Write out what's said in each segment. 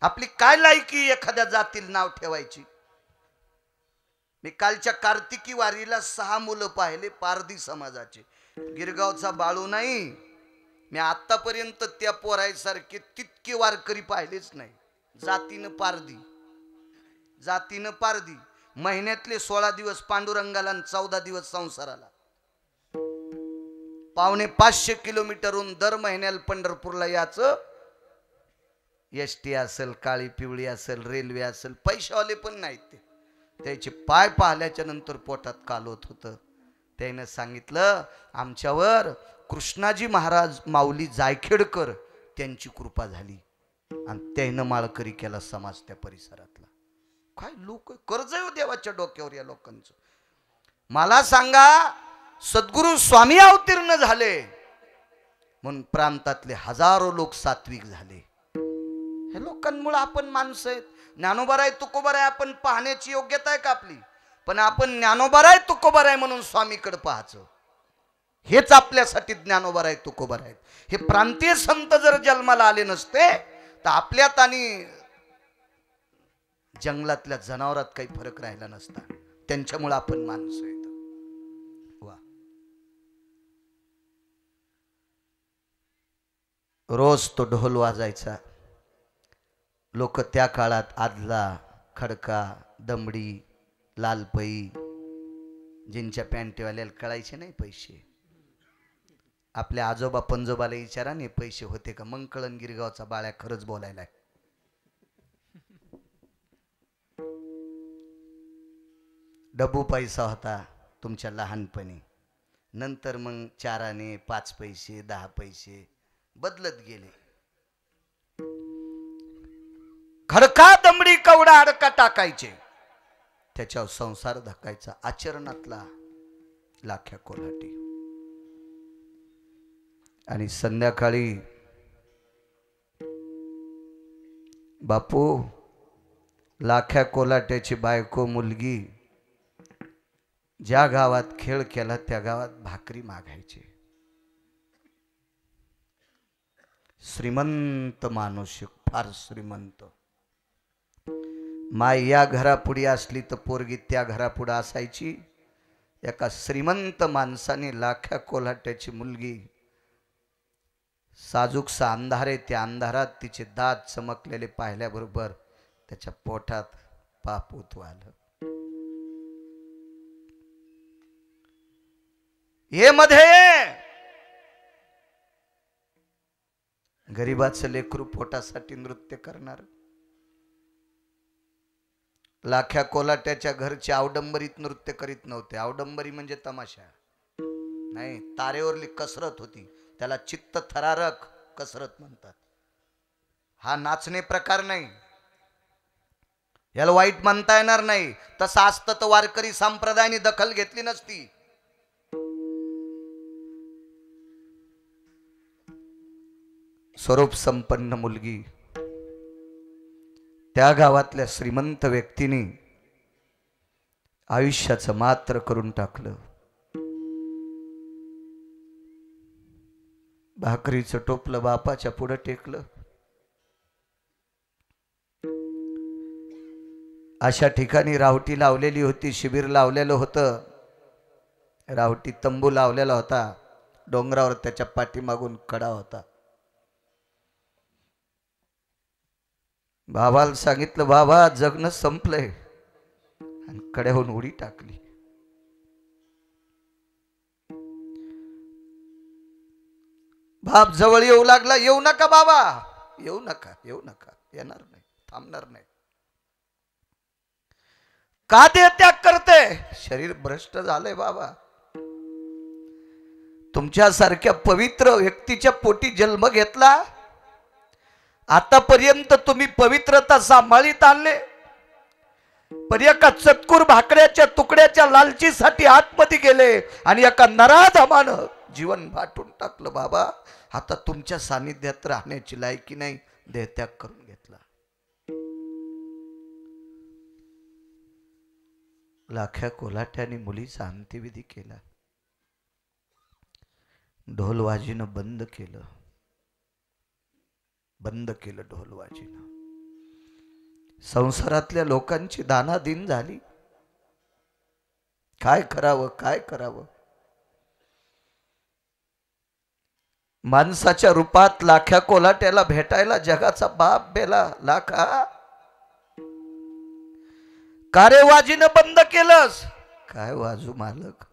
आपली काय लायकी एखाद्या जातील नाव ठेवायची? मी कालच्या कार्तिकी वारीला 6 मुलं पाहिले पारधी समाजाचे. गिरगावचा बाळू नाही. मी आतापर्यंत त्या पोरायसारखे तितके वारकरी पाहिलेच नाही. जातीनं पारधी, जातीनं पारधी. महिन्यातले 16 दिवस पांडुरंगाला आणि 14 दिवस संसाराला. 550 किलोमीटरहून दर महिन्याला पंढरपूरला याचं. एसटी असेल, काळी पिवळी असेल, रेल्वे असेल, पैशावाले पण नाहीत ते. त्याचे पाय पाहिल्याच्या नंतर पोटात कालवत होतं. त्यानं सांगितलं आमच्यावर कृष्णाजी महाराज माऊली जायखेडकर त्यांची कृपा झाली आणि त्यानं माळकरी केला समाज त्या परिसरातला. काय लोक कर्ज आहे देवाच्या डोक्यावर या लोकांचं. मला सांगा सद्गुरू स्वामी अवतीर्ण झाले म्हणून प्रांतातले हजारो लोक सात्विक झाले. हे लोकांमुळे आपण माणसं आहेत. ज्ञानोबाराय तुकोबाराय आपण पाहण्याची योग्यता आहे का आपली? पण आपण ज्ञानोबाराय तुकोबाराय म्हणून स्वामीकडे पाहायचं, हेच आपल्यासाठी ज्ञानोबाराय तुकोबाराय. हे प्रांतीय संत जर जन्माला आले नसते तर आपल्यात आणि जंगलातल्या जनावरात काही फरक राहिला नसता. त्यांच्यामुळे आपण माणसं आहेत. वा, रोज तो ढोल वाजायचा. लोक त्या काळात आदला, खडका, दमडी, लालपई, जिंच्या पॅन्टवाल्याला कळायचे नाही पैसे. आपल्या आजोबा पंजोबाला विचारा नाही पैसे होते का? मग कळण गिरगावचा बाळ्या खरंच बोलायला. डब्बू पैसा होता तुमच्या लहानपणी, नंतर मग 4 आणे, 5 पैसे, 10 पैसे बदलत गेले. खडका, दमडी, कवडा, अडका टाकायचे, त्याच्यावर संसार धकायचा. आचरणातला लाख्या कोल्हाटी. आणि संध्याकाळी बापू लाख्या कोल्हाट्याची बायको मुलगी ज्या गावात खेळ केला त्या गावात भाकरी मागायचे. श्रीमंत माणूस, फार श्रीमंत. माय या घरापुढे असली तर पोरगी त्या घरापुढे असायची. एका श्रीमंत माणसाने लाख्या कोल्हाट्याची मुलगी, साजूकसा अंधार आहे, त्या अंधारात तिचे दात चमकलेले पाहिल्याबरोबर त्याच्या पोटात पाप उतवालं. हे मध्ये गरीबाचं लेकरू पोटासाठी नृत्य करणार. लाख्या कोल्हाट्याच्या घरचे अवडंबरीत नृत्य करीत नव्हते. अवडंबरी म्हणजे तमाशा नाही, तारेवरली कसरत होती. त्याला चित्त थरारक कसरत म्हणतात. हा नाचणे प्रकार नाही, याला वाईट म्हणता येणार नाही. तसं असतं तर वारकरी संप्रदायाने दखल घेतली नसती. स्वरूप संपन्न मुलगी, त्या गावातल्या श्रीमंत व्यक्तीने आयुष्याचं मात्र करून टाकलं. भाकरीचं टोपलं बापाच्या पुढे टेकलं. अशा ठिकाणी रावटी लावलेली होती, शिबिर लावलेलं होतं. रावटी तंबू लावलेला होता डोंगरावर, त्याच्या पाठीमागून कडा होता. बाबाला सांगितलं बाबा जगणं संपलंय, आणि कड्याहून उडी टाकली. बाप जवळ येऊ लागला. येऊ नका बाबा, येऊ नका, येऊ नका, येणार नाही, थांबणार नाही. का देहत्याग करते? शरीर भ्रष्ट झालंय बाबा. तुमच्यासारख्या पवित्र व्यक्तीच्या पोटी जन्म घेतला, आतापर्यंत तुम्ही पवित्रता सांभाळीत आणले, पण एका चतकुर भाकड्याच्या तुकड्याच्या लालचीसाठी आतमध्ये गेले आणि एका नराधमानं जीवन वाटून टाकलं. बाबा आता तुमच्या सानिध्यात राहण्याची लायकी नाही, देहत्याग करून घेतला. लाख्या कोल्हाट्याने मुलीचा अंत्यविधी केला. ढोलवाजीनं बंद केलं, बंद केलं ढोलवाजीनं. संसारातल्या लोकांची दानादिन झाली. काय करावं काय करावं. माणसाच्या रूपात लाख्या कोलाट्याला भेटायला जगाचा बाप बेला. लाखा का रे वाजीनं बंद केलंस. काय वाजू मालक,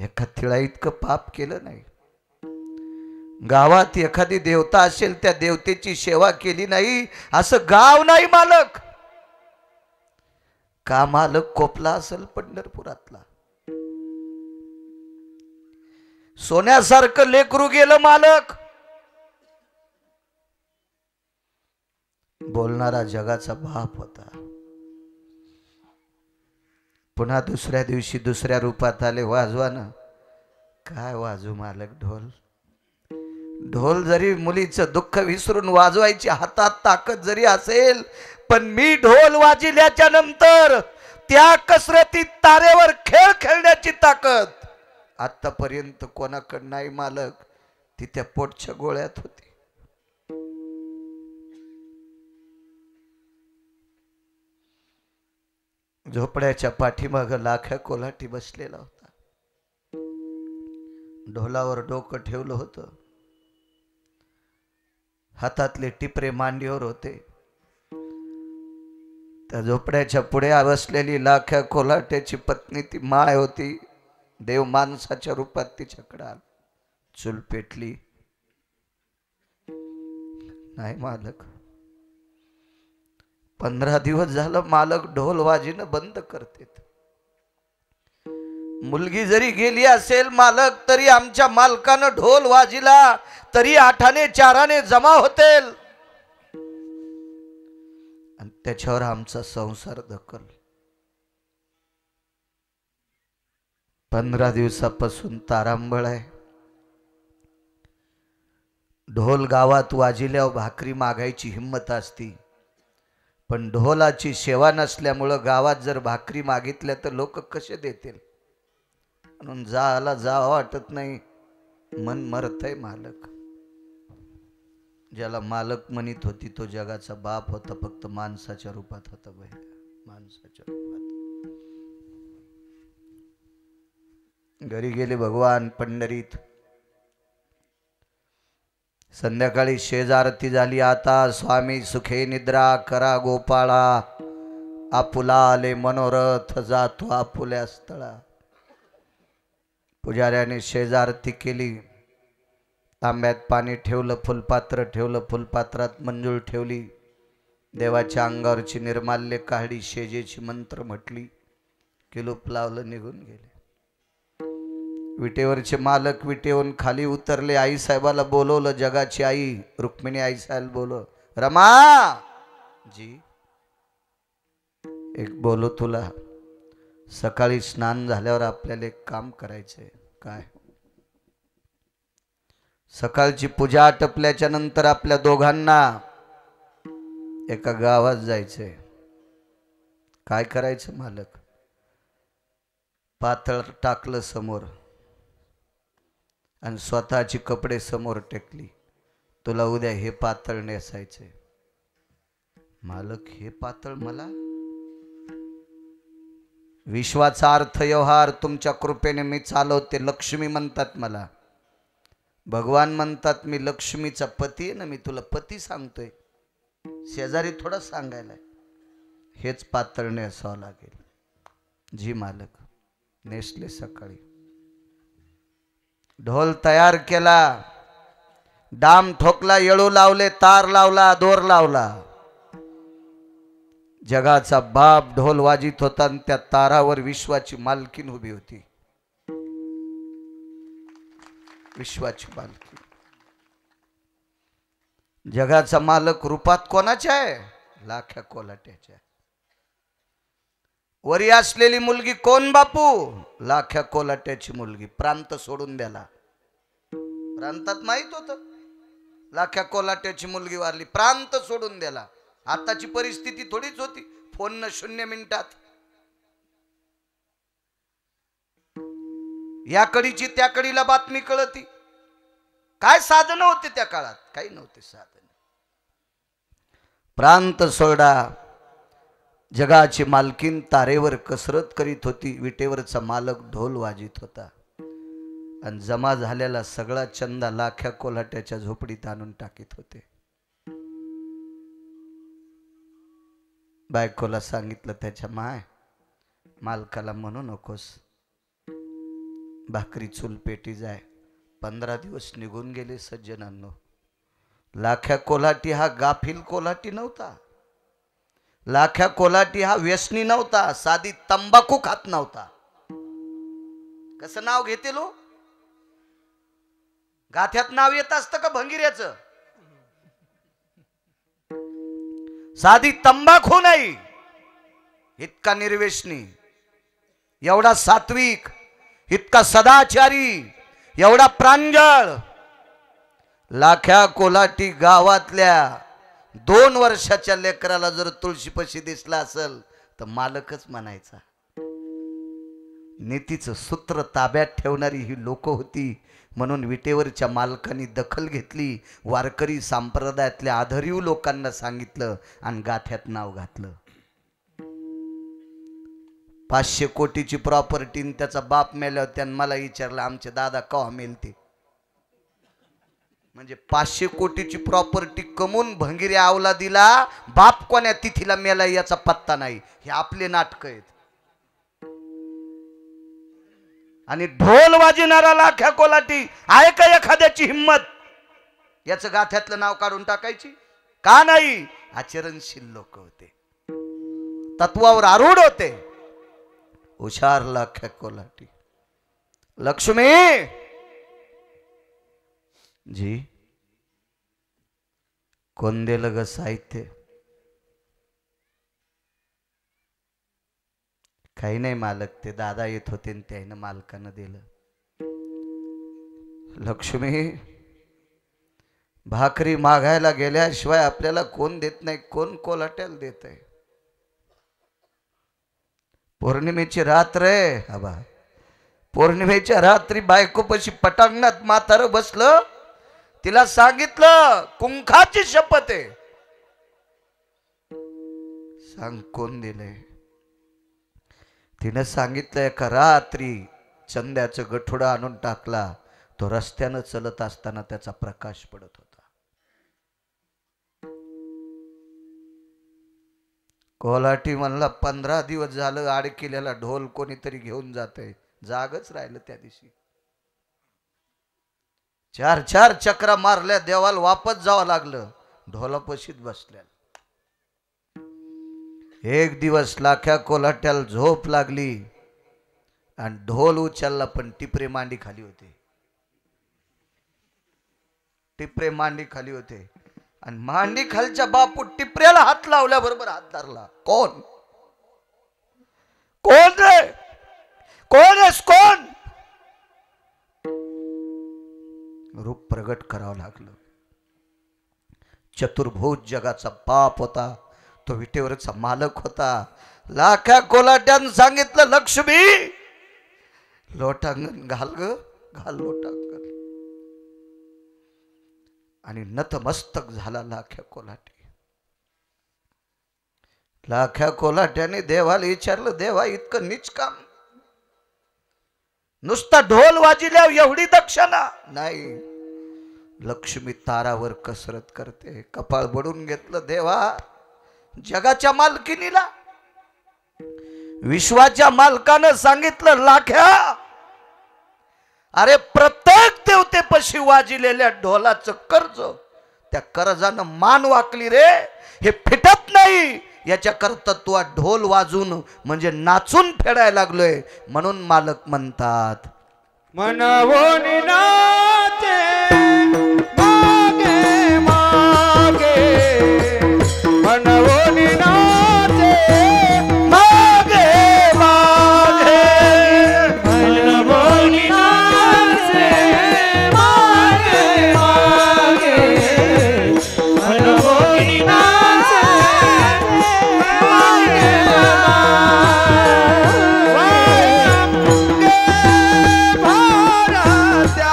एका तिळा इतकं पाप केलं नाही. गावात एखादी देवता असेल त्या देवतेची सेवा केली नाही असं गाव नाही मालक. का मालक कोपला असेल पंढरपुरातला. सोन्यासारखं लेकरू गेलं मालक. बोलणारा जगाचा बाप होता. पुन्हा दुसऱ्या दिवशी दुसऱ्या रूपात आले वाजवानं. काय वाजू मालक ढोल. ढोल जरी मुलीचं दुःख विसरून वाजवायची हातात ताकद जरी असेल, पण मी ढोल वाजिल्याच्या नंतर त्या कसरतीत तारेवर खेळ खेळण्याची ताकद आतापर्यंत कोणाकडे नाही मालक. ती त्या पोटच्या गोळ्यात होती. झोपड्याच्या पाठीमाग लाख्या कोल्हाटी बसलेला होता. ढोलावर डोकं ठेवलं होतं. हातातले टिपरे मांडीवर होते. त्या झोपड्याच्या पुढे बसलेली लाख्या कोल्हाट्याची पत्नी ती माय होती. देव माणसाच्या रूपात तिच्याकडे आला. चूल पेटली. नाही मालक, 15 दिवस झालं मालक ढोल वाजिनं बंद करते. मुलगी जरी गेली असेल मालक, तरी आमच्या मालकानं ढोल वाजिला तरी 8 4 जमा होतील आणि त्याच्यावर आमचा संसार धकल. 15 दिवसापासून तारांबळ आहे. ढोल गावात वाजिल्यावर भाकरी मागायची हिम्मत असती, पण ढोलाची सेवा नसल्यामुळं गावात जर भाकरी मागितल्या तर लोक कसे देतील. म्हणून जायला जावं वाटत नाही. मन मरतय मालक. ज्याला मालक म्हणत होती तो जगाचा बाप होता, फक्त माणसाच्या रूपात होता. माणसाच्या रूपात. घरी गेले भगवान पंढरीत. संध्याकाळी शेजारती झाली. आता स्वामी सुखे निद्रा करा गोपाळा, आपुला आले मनोरथ जातो आपुल्या स्थळा. पुजाऱ्याने शेजारती केली. तांब्यात पाणी ठेवलं, फुलपात्र ठेवलं, फुलपात्रात मंजूळ ठेवली. देवाच्या अंगावरची निर्माल्य काढली, शेजेची मंत्र म्हटली, किलूप लावलं, निघून गेले. विटेवरचे मालक विटेवरून खाली उतरले. आई साहेबाला बोलवलं. जगाची आई रुक्मिणी आई साहेब बोलव. रमा जी एक बोलो तुला. सकाळी स्नान झाल्यावर आपल्याला एक काम करायचंय. काय? सकाळची पूजा आटपल्याच्या नंतर आपल्या दोघांना एका गावात जायचंय. काय करायचं मालक? पातळ टाकलं समोर आणि स्वतःची कपडे समोर टेकली. तुला उद्या हे पातळ नेसायचे. मालक हे पातळ मला? विश्वाचा अर्थ व्यवहार तुमच्या कृपेने मी चालवते. लक्ष्मी म्हणतात मला. भगवान म्हणतात मी लक्ष्मीचा पती आहे ना. मी तुला पती सांगतोय, शेजारी थोडं सांगायला. हेच पातळ नेसावं लागेल. जी मालक. नेसले. सकाळी ढोल तयार केला, डाम ठोकला, येळू लावले, तार लावला, दोर लावला. जगाचा बाप ढोल वाजित होता आणि त्या तारावर विश्वाची मालकीन उभी होती. विश्वाची मालकीन. जगाचा मालक रूपात कोणाच्या आहे? लाख्या कोलाट्याच्या. वरी असलेली मुलगी कोण बापू? लाख्या कोलाट्याची मुलगी. प्रांत सोडून द्याला. प्रांतात माहित होत लाख्या कोलाट्याची मुलगी वारली. प्रांत सोडून द्याला. आताची परिस्थिती थोडीच होती. फोन 0 मिनिटात या कडीची त्या कडीला बातमी कळती. काय साधन होते त्या काळात? काही नव्हते साधन. प्रांत सोडा जगाची मालकीन तारेवर कसरत करीत होती, विटेवरचा मालक ढोल वाजित होता आणि जमा झालेला सगळा चंदा लाख्या कोल्हाट्याच्या झोपडीत आणून टाकीत होते. बायकोला सांगितलं त्याच्या मालकाला म्हणू नकोस, भाकरी चूल पेटी जाय. 15 दिवस निघून गेले सज्जनांनो. लाख्या कोल्हाटी हा गाफील कोल्हाटी नव्हता. लाख्या कोल्हाटी हा व्यसनी नव्हता, साधी तंबाखू खात नव्हता. कसं नाव घेते लो? गाथ्यात नाव येत असतं का भंगिऱ्याचं? साधी तंबाखू नाही, इतका निर्व्यसनी, एवढा सात्विक, इतका सदाचारी, एवढा प्रांजळ. लाख्या कोल्हाटी गावातल्या 2 वर्षाच्या लेकराला जर तुळशीपाशी दिसला असेल तर मालकच म्हणायचा. नीतीचं सूत्र ताब्यात ठेवणारी ही लोक होती. म्हणून विटेवरच्या मालकांनी दखल घेतली, वारकरी संप्रदायातल्या आधारीव लोकांना सांगितलं आणि गाथ्यात नाव घातलं. 500 कोटीची प्रॉपर्टी त्याचा बाप मेल्यावर त्यानं मला विचारलं, आमचे दादा केव्हा मेलते? म्हणजे 500 कोटीची प्रॉपर्टी कमवून भंगिरी आवला दिला, बाप कोण्या तिथीला मेला याचा पत्ता नाही. हे आपले नाटक आहेत. आणि ढोल वाजणारा लाख्या कोल्हाटी आहे का एखाद्याची हिम्मत याचं गाथ्यातलं नाव काढून टाकायची? का नाही? आचरणशील लोक होते, तत्वावर आरूढ होते. हुशार लाख्या कोल्हाटी. लक्ष्मी जी कोण दिलं ग साहित्य? काही नाही मालक, ते दादा येत होते आणि त्यानं मालकानं दिलं. लक्ष्मी, भाकरी मागायला गेल्याशिवाय आपल्याला कोण देत नाही, कोण कोल्हाट्याला देत आहे? पौर्णिमेची रात्र आहे आबा. पौर्णिमेच्या रात्री बायकोपाशी पटांगणात म्हातारं बसलं, तिला सांगितलं कुंखाची शपथ आहे, सांग कोण दिलंय? तिनं सांगितलं एका रात्री चंद्याचं गठोडं आणून टाकला, तो रस्त्यानं चलत असताना त्याचा प्रकाश पडत होता. कोल्हाटी म्हणला 15 दिवस झालं आडकिल्याला ढोल कोणीतरी घेऊन जातंय. जागच राहिलं त्या दिवशी. 4 चक्रा मारल्या, देवाला वापस जावं लागलं. ढोलापशीत बसल्या. एक दिवस लाख्या कोल्हाट्याला झोप लागली आणि ढोल उचलला, पण टिपरे मांडी खाली होते. टिपरे मांडी खाली होते आणि मांडी खालच्या बापू टिपऱ्याला हात लावल्याबरोबर हात धरला. कोण कोण रे? कोण आहेस? कोण? रूप प्रगट करावं लागलं. चतुर्भुज जगाचा बाप होता, तो विटेवरचा मालक होता. लाख्या कोल्हाट्यानं सांगितलं, लक्ष्मी लोटांगण घाल ग, घाल लोटांगण. आणि नतमस्तक झाला लाख्या कोल्हाटी. लाख्या कोल्हाट्याने देवाला विचारलं, देवा इतकं नीच काम? नुसता ढोल वाजिल्यावर एवढी दक्षिणा नाही. लक्ष्मी तारावर कसरत करते. कपाळ बडून घेतलं, देवा जगाच्या मालकिनीला, विश्वाच्या मालकानं सांगितलं, लाख्या अरे प्रत्येक देवतेपाशी वाजिलेल्या ढोलाचं कर्ज, त्या कर्जानं मान वाकली रे, हे फिटत नाही. याच्या करता तू ढोल वाजून म्हणजे नाचून फेडायला लागलोय. म्हणून मालक म्हणतात, मनवोन नाचे मागे मागे, मनवोन नाचे मागे मागे, मनवोन नाचे मागे मागे, मनवोन नाचे मागे मागे. भारत्या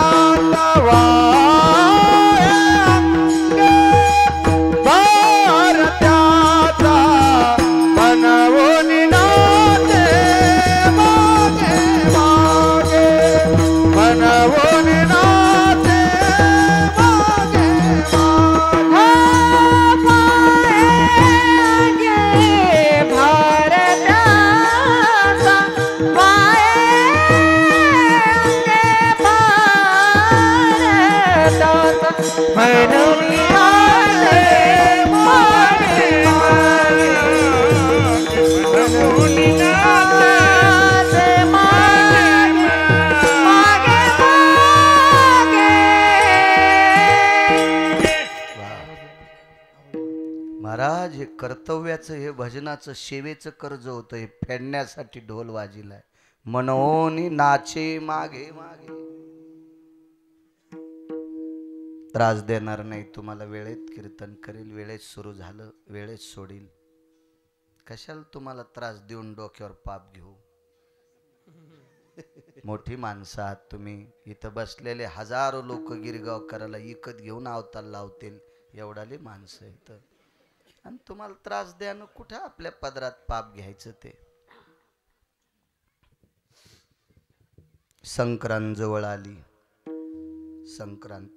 महाराज हे कर्तव्याचं हे भजनाचं सेवेचं कर्ज होतं हे फेडण्यासाठी ढोल वाजिलाय मनोनी नाचे मागे मागे त्रास देणार नाही तुम्हाला वेळेत कीर्तन करेल वेळेत सुरू झालं वेळेत सोडील कशाला तुम्हाला त्रास देऊन डोक्यावर पाप घेऊ मोठी माणसं आहात तुम्ही इथं बसलेले हजारो लोक गिरगावकराला इकत घेऊन अवतार लावतील एवढाले माणसं इथं आणि तुम्हाला त्रास द्यानं कुठं आपल्या पदरात पाप घ्यायचं ते संक्रांत जवळ आली संक्रांत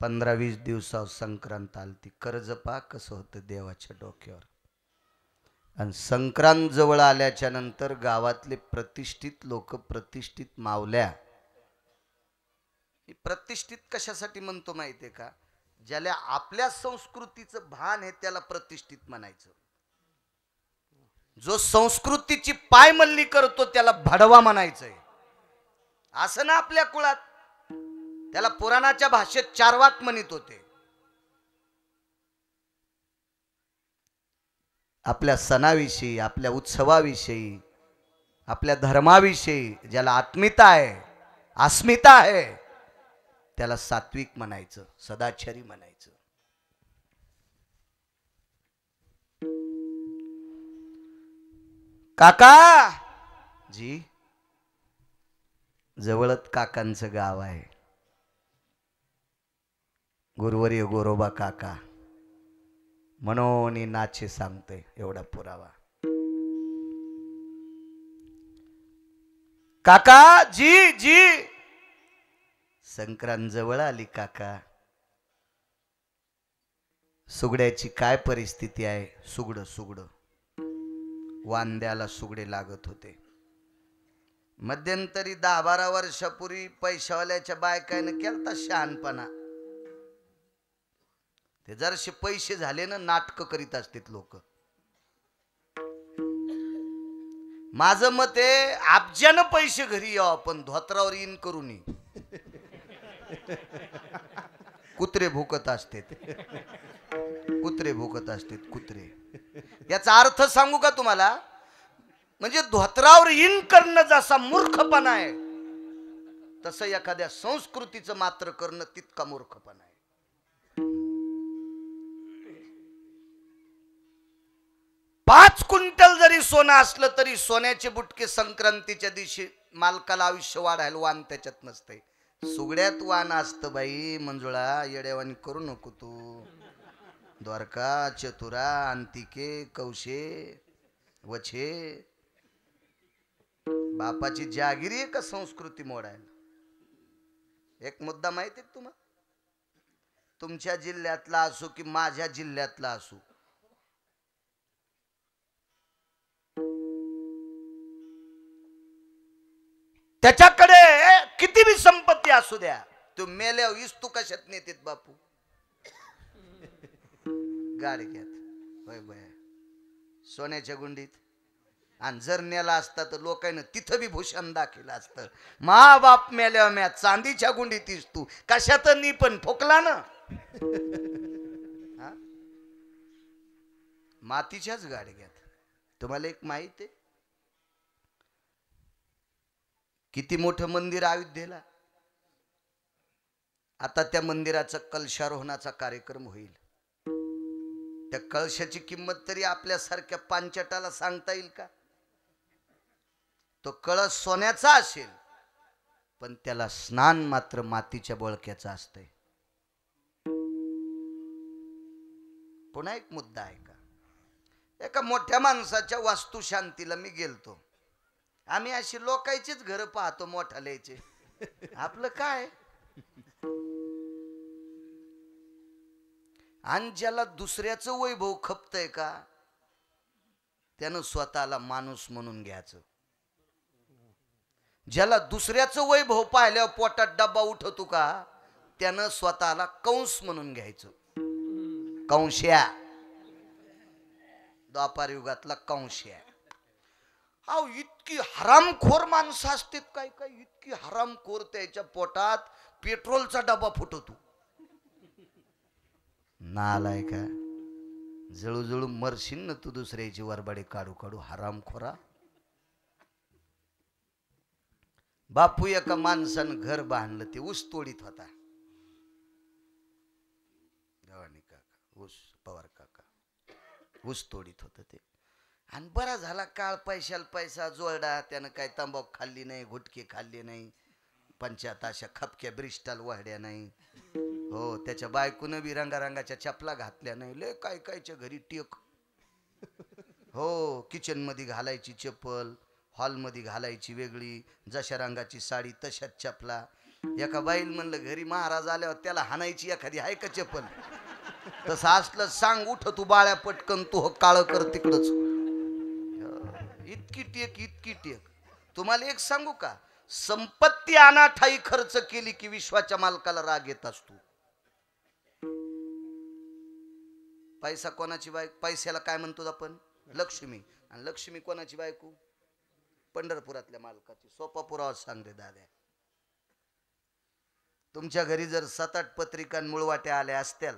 15-20 दिवसावर संक्रांत आलती कर्ज पा कसं होतं देवाच्या डोक्यावर आणि संक्रांत जवळ आल्याच्या नंतर गावातले प्रतिष्ठित लोक प्रतिष्ठित मावल्या प्रतिष्ठित कशासाठी म्हणतो माहितीये का ज्याला आपल्या संस्कृतीचं भान आहे त्याला प्रतिष्ठित म्हणायचं जो संस्कृतीची पायमल्ली करतो त्याला भडवा म्हणायचंय असं ना आपल्या कुळात त्याला पुराणाच्या भाषेत चारवाक म्हणत होते आपल्या सणाविषयी आपल्या उत्सवाविषयी आपल्या धर्माविषयी ज्याला आत्मीयता आहे अस्मिता आहे त्याला सात्विक म्हणायचं सदाचारी म्हणायचं काका जी जवळच काकांचं गाव आहे गुरुवर्य गोरोबा काका मनोनी नाचे सांगते एवढा पुरावा काका जी जी संक्रांत जवळ आली काका सुगड्याची काय परिस्थिती आहे सुगड वांद्याला सुगडे लागत होते मध्यंतरी 10-12 वर्षापूर्वी पैशावाल्याच्या बायकाने केलता शहाणपणा ते जरसे पैसे झाले ना नाटक करीत असतात लोक माझं मत आहे अब्जानं पैसे घरी यावं पण धोत्रावर इन करू नये कुत्रे भुकत असतात कुत्रे याचा अर्थ सांगू का तुम्हाला म्हणजे धोत्रावर इन करणं जसा मूर्खपणा आहे तसं एखाद्या संस्कृतीचं मात्र करणं तितका मूर्खपणा आहे 5 क्विंटल जरी सोनं असलं तरी सोन्याचे बुटके संक्रांतीच्या दिवशी मालकाला आयुष्य वाढायला वाण त्याच्यात नसते सुगड्यात वाण असतं बाई मंजुळा येड्यावानी करू नको तू द्वारका चतुरा अंतिके कौशे वछे बापाची जागिरी आहे का संस्कृती मोडायला एक मुद्दा माहिती आहे तुम्हाला तुमच्या जिल्ह्यातला असो की माझ्या जिल्ह्यातला असो त्याच्याकडे किती बी संपत्ती असू द्या तू मेल्यावर इस्तू कशात नेतेत बापू गाडग्यात होय बाय सोन्याच्या गुंडीत आणि जर नेला असता तर लोकांना तिथं बी भूषण दाखिलं असतं मा बाप मेल्यावर म्या चांदीच्या गुंडीत इस्तू कशात नी पण फुकला ना मातीच्याच गाडग्यात तुम्हाला एक माहिती आहे किती मोठं मंदिर अयोध्येला आता त्या मंदिराचा कलशारोहणाचा कार्यक्रम होईल त्या कळशाची किंमत तरी आपल्यासारख्या पांचटाला सांगता येईल का तो कळस सोन्याचा असेल पण त्याला स्नान मात्र मातीच्या बळक्याचं असतंय पुन्हा एक मुद्दा आहे का एका मोठ्या माणसाच्या वास्तुशांतीला मी गेलतो आम्ही अशी लोकांचीच घर पाहतो मोठाल्याचे आपलं काय आणि ज्याला दुसऱ्याचं वैभव खपतंय का त्यानं स्वतःला माणूस म्हणून घ्यायचं ज्याला दुसऱ्याचं वैभव पाहिल्यावर पोटात डब्बा उठवतो का त्यानं स्वतःला कंस म्हणून घ्यायचं कंश्या द्वापार युगातला कंश्या अहो इतकी हरामखोर माणसं असतात काय काय इतकी हरामखोर त्याच्या पोटात पेट्रोलचा डबा फुटतो नालाय का जळूजळू मरशील ना तू दुसऱ्याची वरबाडे काढू काढू हरामखोरा. बापू एका माणसानं घर बांधलं, ते ऊस तोडीत होता. गव्हाणे काका, ऊस पवार काका ऊस तोडीत होत ते. आणि बरा झाला काळ, पैशाला पैसा जोडा. त्यानं काय तंबाखू खाल्ली नाही, गुटखे खाल्ले नाही, पंचायत अशा खपक्या ब्रिस्टाल वाढ्या नाही. हो, त्याच्या बायकोनं बी रंगारंगाच्या चपला घातल्या नाही. लय काय कायच्या घरी टेक. हो, किचन मध्ये घालायची चप्पल, हॉलमध्ये घालायची वेगळी, जशा रंगाची साडी तशाच चपला. एका बाईल म्हणलं घरी महाराज आल्यावर त्याला हाणायची एखादी आहे का चप्पल? तसं असलं सांग, उठ तू बाळ्या पटकन, तू काळ कर तिकडच. इतकी टेक, इतकी टेक. तुम्हाला एक सांगू का, संपत्ती अनाठाई खर्च केली की विश्वाच्या मालकाला राग येत असतो. पैसा कोणाची बायको? पैशाला काय म्हणतो आपण? लक्ष्मी. आणि लक्ष्मी कोणाची बायको? पंढरपुरातल्या मालकाची. सोपा पुरावा सांगते दाद्या. तुमच्या घरी जर 7-8 पत्रिका मुळवाट्या आल्या असत्याल,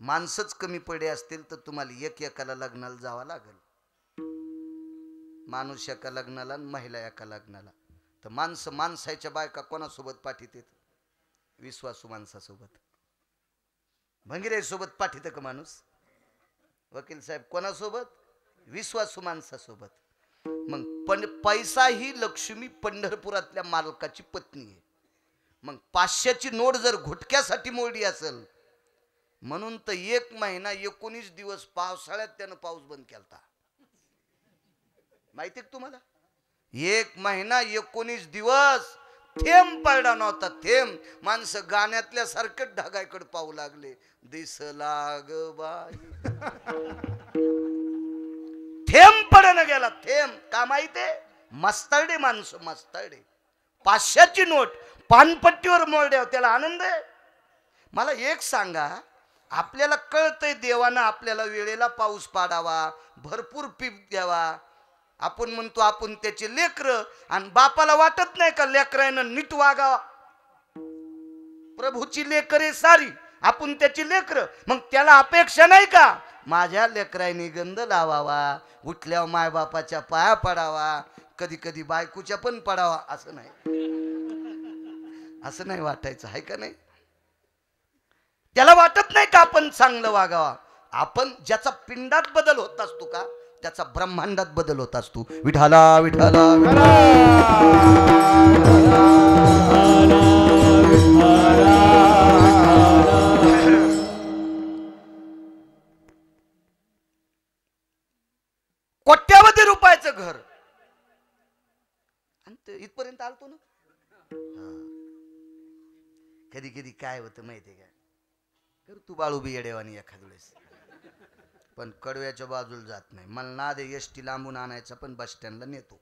माणसंच कमी पडे असतील, तर तुम्हाला एकाला लग्नाला जावं लागेल. माणूस एका लग्नाला आणि महिला एका लग्नाला. तर माणसं माणसाच्या बायका कोणासोबत पाठीत येत? विश्वासू माणसासोबत. भंगिरे सोबत पाठीत का माणूस? वकील साहेब कोणासोबत? विश्वासू माणसासोबत. मग पण पैसा ही लक्ष्मी पंढरपुरातल्या मालकाची पत्नी आहे. मग 500ची नोट जर घुटक्यासाठी मोडली असेल, म्हणून तर 1 महिना 19 दिवस पावसाळ्यात त्यानं पाऊस बंद केलता. माहिती का तुम्हाला? 1 महिना 19 दिवस थेंब पडला नव्हता, थेंब. माणसं गाण्यातल्या सारखं ढगाकडे पाहू लागले. दिसला ग बाई, थेंब पडणं गेला, थेंब. का माहितीये? मस्तरडे माणसं, मस्तरडे. 500ची नोट पानपट्टीवर मोडल्या, त्याला आनंद आहे. मला एक सांगा, आपल्याला कळतंय देवानं आपल्याला वेळेला पाऊस पाडावा, भरपूर पीक द्यावा. आपण म्हणतो आपण त्याचे लेकरं, आणि बापाला वाटत नाही का लेकरानं नीट वागावा? प्रभूची लेकरे सारी, आपण त्याची लेकरं. मग त्याला अपेक्षा नाही का माझ्या लेकरांनी गंध लावावा, उठल्यावर मायबापाच्या पाया पडावा, कधी कधी बायकोच्या पण पडावा? असं नाही, असं नाही वाटायचं, आहे का नाही? त्याला वाटत नाही का आपण चांगलं वागावा? आपण ज्याचा पिंडात बदल होत असतो का, त्याचा ब्रह्मांडात बदल होत असतो. विठाला विठाला कोट्यावधी रुपयाचं घर, आणि इथपर्यंत आलतो ना. कधी कधी काय होतं माहितीये का, कर तू बाळू बी येडेवानी एखाद वेळेस, पण कडव्याच्या बाजूला जात नाही. मला नाद एसटी लांबून आणायचा, पण बस स्टँडला नेतो.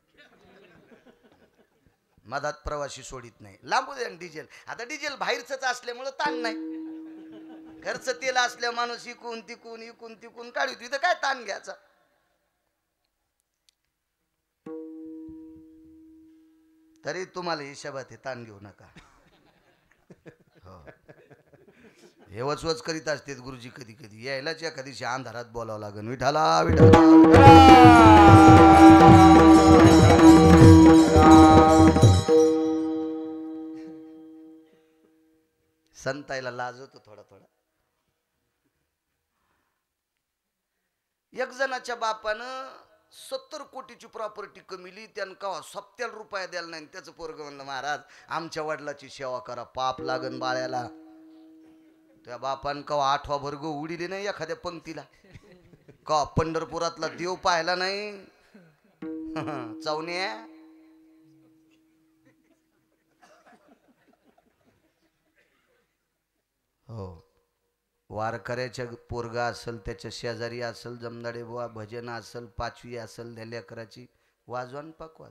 मधात प्रवासी सोडित नाही. लांबू दे डिझेल. आता डिझेल बाहेरच असल्यामुळं ताण नाही. घरचं तेल असल्या माणूस इकून तिकून इकून तिकून काढू, इथं काय ताण घ्यायचा? तरी तुम्हाला हिशोबात हे ताण घेऊ नका. हो, हे वचवच करीत असतात गुरुजी. कधी कधी यायलाच एखादी अंधारात बोलावं लागेल. विठाला विठाला संतायला लाज होतो थोडा थोडा. एक जणाच्या बापानं 70 कोटीची प्रॉपर्टी कमिली, त्यानं कवा सप्त्याला रुपया द्यायला नाही. त्याचं पोरग म्हणलं, महाराज आमच्या वडिलाची सेवा करा, पाप लागन बाळ्याला. त्या बापान कवा 8वा वर्ग उडीली नाही एखाद्या पंक्तीला. का पंढरपुरातला देव पाहिला नाही? चवण्या हो, वारकऱ्याच्या पोरगा असेल, त्याच्या शेजारी असेल, जमदाडे बुवा भजन असेल, 5वी असेल, लेकराची वाजवान पाकवात.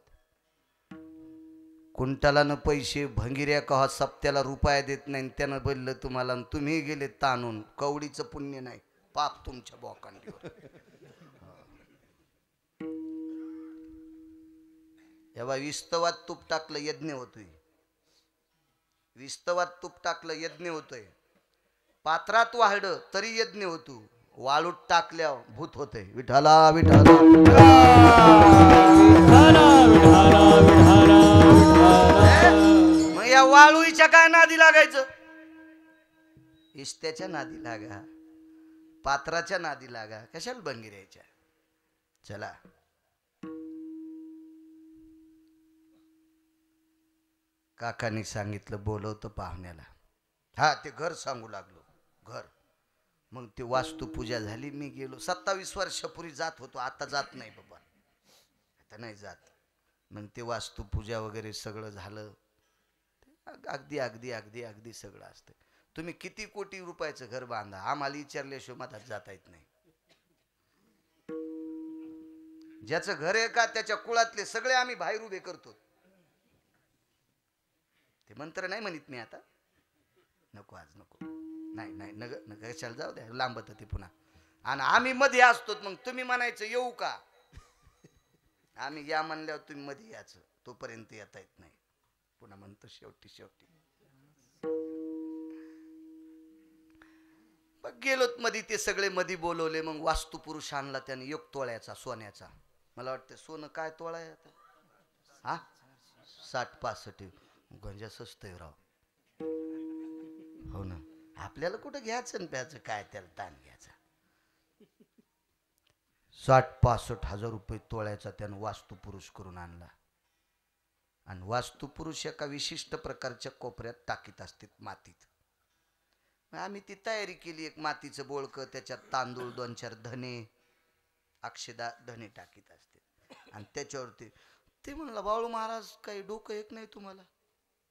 कुंटालानं पैसे भंगिऱ्या कहा सप्त्याला रुपया देत नाही, त्यानं बोललं तुम्हाला, तुम्ही गेले ताणून. कवडीचं पुण्य नाही, पाप तुमच्या बोकांडीवर. एव्हा विस्तवात तूप टाकलं यज्ञ होतोय. विस्तवात तूप टाकलं यज्ञ होतोय. पात्रात वाढलं तरी यज्ञ होतो. वाळूत टाकल्यावर भूत होते. विठाला विठाला मग या वाळूच्या काय नादी लागायचं? इष्ट्याच्या नादी लागा, पात्राच्या नादी लागा, कशाला बंगिरायच्या. चला काकांनी सांगितलं बोलवतं पाहुण्याला. हा ते घर सांगू लागलो. घर मग ते वास्तुपूजा झाली. मी गेलो. 27 वर्षापूर्वी जात होतो, आता जात नाही बाबा, आता नाही जात. मग ते वास्तुपूजा वगैरे सगळं झालं. अगदी अगदी अगदी अगदी सगळं असतं. तुम्ही किती कोटी रुपयाचं घर बांधा, आम्हाला विचारल्याशिवाय मधात जाता येत नाही. ज्याचं घर आहे का त्याच्या कुळातले सगळे आम्ही बाहेर उभे करतो. ते मंत्र नाही म्हणत मी आता, नको आज नको, नाही नाही नग नग कशाला जाऊ द्या, लांबत ते पुन्हा. आणि आम्ही मध्ये असतो. मग तुम्ही म्हणायचं येऊ का, आम्ही या म्हणल्यावर तुम्ही मध्ये याचं, तोपर्यंत येता येत नाही. पुन्हा म्हणतो शेवटी शेवटी. मग गेलोत मध्ये, ते सगळे मध्ये बोलवले. मग वास्तुपुरुष आणला त्याने 1 तोळ्याचा सोन्याचा. मला वाटतं सोनं काय तोळा आहे आता, हा 60-65 गंजा स्वस्त आहे राव. हो ना, आपल्याला कुठं घ्यायचं आणि प्यायचं काय, त्याला ताण घ्यायचा. 60-65 हजार रुपये तोळ्याचा त्यानं वास्तुपुरुष करून आणला. आणि वास्तुपुरुष एका विशिष्ट प्रकारच्या कोपऱ्यात टाकीत असतात मातीत. आम्ही ती तयारी केली. एक मातीचं बोळकं, त्याच्यात तांदूळ, 2-4 धने, अक्षदा धने टाकीत असते. आणि त्याच्यावरती ते म्हणलं बाळू महाराज काही डोकं एक नाही तुम्हाला.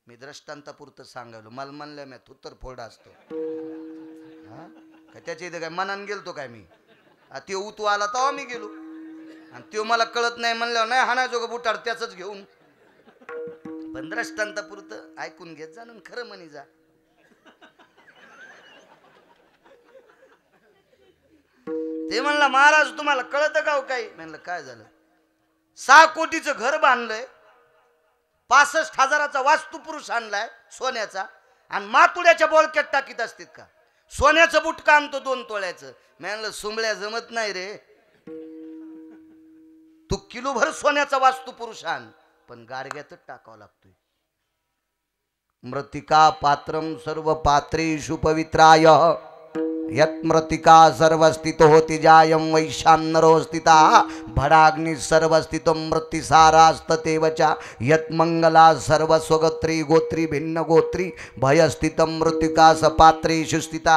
मी दृष्टांतापुरतं सांगायलो. मला म्हणलं मी थुत्तर फोडा असतो, हा काय त्याच्या इथं काय मनान गेलतो काय मी. ते उतू आला तेव्हा मी गेलो. आणि तो मला कळत नाही म्हणल्यावर नाही हाणायचो बुटार त्याच घेऊन. पण दृष्टांतापुरतं ऐकून घेत जा ना, खरं म्हणी जा. ते म्हणला महाराज तुम्हाला कळतं का काही. म्हणलं काय झालं. 6 कोटीचं घर बांधलंय, 65 हजाराचा वास्तुपुरुष आणलाय सोन्याचा, आणि मातुड्याच्या बोळक्यात टाकीत असतात का. सोन्याचं बुटकं आणतो 2 तोळ्याचं. म्हणलं सुंबळ्या जमत नाही रे, तू किलोभर सोन्याचा वास्तुपुरुष आण, पण गाडग्यातच टाकावं लागतोय. मृतिका पात्रम सर्व पात्रेषु पवित्राय यत्मृतिका सर्वस्थितो होती जायं वैशान्नरो स्थिता भडाग्नि सर्वस्थितो मृत्तिसारास्ततेवचा यत्मंगला सर्वस्वगोत्री गोत्री भिन्न गोत्री भयस्थितं मृतिका सपात्रेषु स्थिता.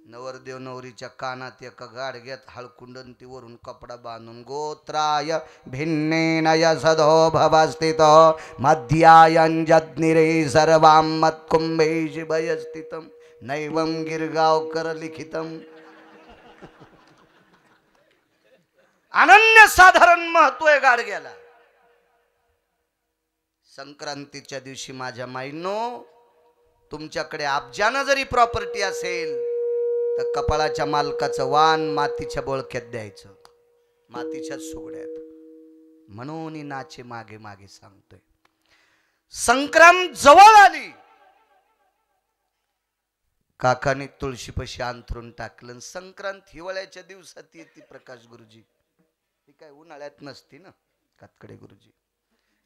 नवरदेव नवरीच्या कानात एका गाडग्यात हळकुंडंतीवरून कपडा बांधून गोत्राय भिन्नेन यसदो भवस्थितो मध्यायंजज्ञिरे सर्वां मत्कुंभेषु भयस्थितं नैवं गिरगावकर लिखितम. अनन्य साधारण महत्व आहे गाडग्याला. संक्रांतीच्या दिवशी माझ्या माईंनो, तुमच्याकडे अब्जानं जरी प्रॉपर्टी असेल तर कपाळाच्या मालकाचं वाण मातीच्या बोळक्यात द्यायचं, मातीच्याच सुगड्यात. म्हणून नाचे मागे मागे सांगतोय. संक्रांत जवळ आली, काकाने तुळशीपाशी अंथरून टाकलं. संक्रांत हिवाळ्याच्या दिवसात येते प्रकाश गुरुजी, ती काय उन्हाळ्यात नसती ना कातकडे गुरुजी.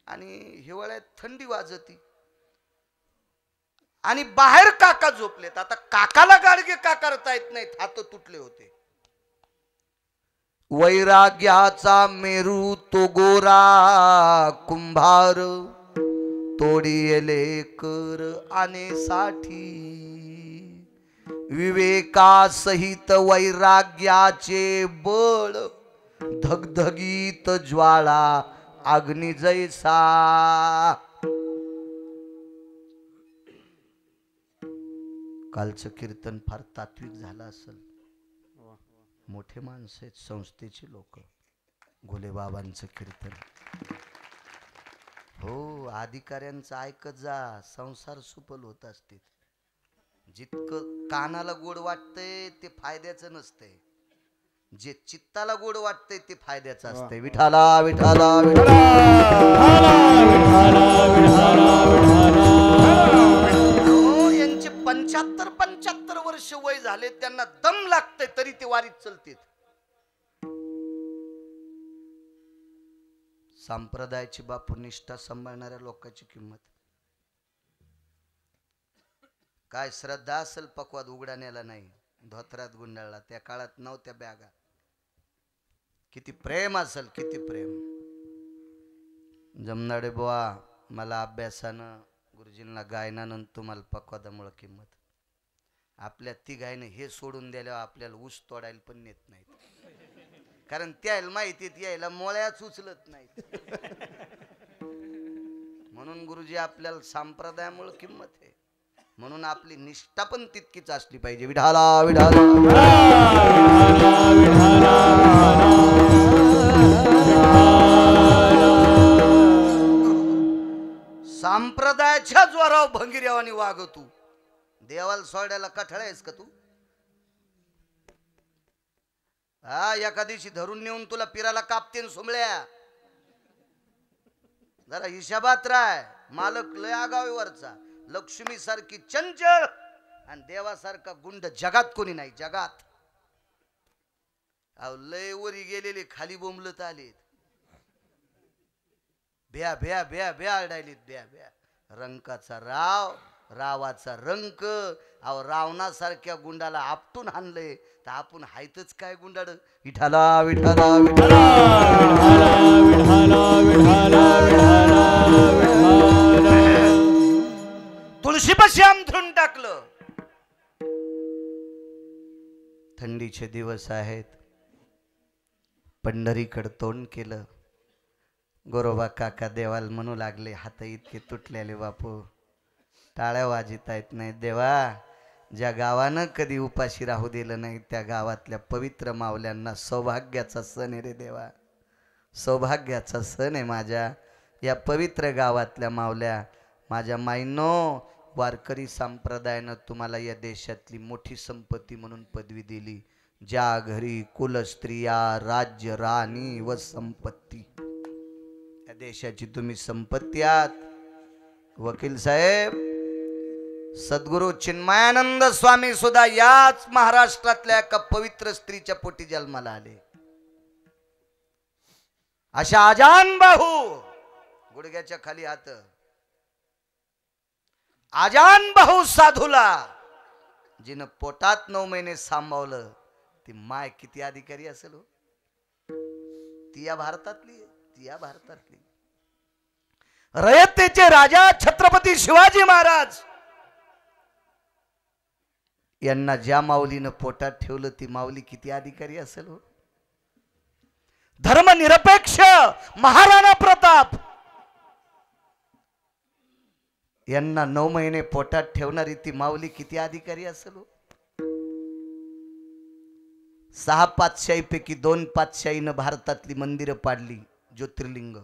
आणि हिवाळ्यात थंडी वाजती आणि बाहेर काका झोपलेत. आता काकाला गाडगे का करता येत नाहीत, हात तुटले होते. वैराग्याचा मेरू तो गोरा कुंभार तोडिले कर आनेसाठी विवेकासहित वैराग्याचे बळ धगधगीत ज्वाळा अग्नी जैसा. कालचं कीर्तन फार तात्विक झालं असेल. मोठे माणसं आहेत, संस्थेचे लोक. घोलेबाबांचं कीर्तन हो, अधिकाऱ्यांचं ऐकत जा, संसार सुफल होत असते. जितकं कानाला गोड वाटतंय ते फायद्याचं नसतंय, जे चित्ताला गोड वाटतंय ते फायद्याचं असतंय. विठाला विठाला विठाला यांचे 75 वर्ष वय झाले, त्यांना दम लागते तरी ते वारीत चलतेत. संप्रदायाची बापू निष्ठा सांभाळणाऱ्या लोकांची किंमत काय. श्रद्धा असेल पकवाद उघडाण्याला नाही, धोत्रात गुंडाळला. त्या काळात नव्हत्या बॅगा. किती प्रेम असेल, किती प्रेम. जमनाडे बुवा, मला अभ्यासानं गुरुजींना गायनानं तुम्हाला पकवादामुळे किंमत. आपल्या ती गायनं हे सोडून द्यायला आपल्याला ऊस तोडायला पण नेत नाहीत, कारण त्याला माहितीत यायला मोळ्याच उचलत नाहीत. म्हणून गुरुजी आपल्याला संप्रदायामुळे किंमत आहे, म्हणून आपली निष्ठा पण तितकीच असली पाहिजे. विठाला विठाला संप्रदायाच्या जोरावर भंगिऱ्यावानी वाग तू. देवाला सोडायला कठळायस का तू? हा, एका दिवशी धरून नेऊन तुला पिराला कापतेन सोमळ्या. जरा हिशाबात राय. मालक लय आगावीवरचा, लक्ष्मी सारखी चंचल आणि देवासारखा गुंड जगात कोणी नाही, जगात. अहो लय वरी गेलेले खाली बोंबलत आलेत. ब्या ब्या ब्या ब्या आडायलीत, ब्या ब्या. रंकाचा राव, रावाचा रंक. अहो रावणासारख्या गुंडाला आपटून हाणलंय, तर आपण हायतच काय गुंडाड. विठाला विठाला विठाला तुळशीपाशी आमथरून टाकलं. थंडीचे दिवस आहेत, पंढरीकडे तोंड केलं. गोरोबा काका देवाला म्हणू लागले, हात इतके तुटलेले बापू, टाळ्या वाजित आहेत नाही. देवा, ज्या गावानं कधी उपाशी राहू दिलं नाही, त्या गावातल्या पवित्र मावल्यांना सौभाग्याचा सण आहे रे देवा. सौभाग्याचा सण आहे माझ्या या पवित्र गावातल्या मावल्या. माझ्या माईंनो, वारकरी संप्रदायानं तुम्हाला या देशातली मोठी संपत्ती म्हणून पदवी दिली. ज्या घरी कुलस्त्रिया, राज्य, राणी व संपत्ती, या देशाची तुम्ही संपत्ती आहात. वकील साहेब, सद्गुरु चिन्मयानंद स्वामी सुद्धा याच महाराष्ट्रातल्या एका पवित्र स्त्रीच्या पोटी जन्माला आले. अशा आजान बाहू, गुडघ्याच्या खाली हात, आजान बाहू साधूला जिनं पोटात 9 महिने सांभाळलं, ती माय किती अधिकारी असेल हो. ती या भारतातली, ती या भारतातली. रयतेचे राजा छत्रपती शिवाजी महाराज यांना ज्या माऊलीनं पोटात ठेवलं, ती माऊली किती अधिकारी असेल हो. धर्मनिरपेक्ष महाराणा प्रताप यांना 9 महिने पोटात ठेवणारी ती माऊली किती अधिकारी असेल हो. 6 पातशाहीपैकी 2 पातशाहीनं भारतातली मंदिरं पाडली, ज्योतिर्लिंग.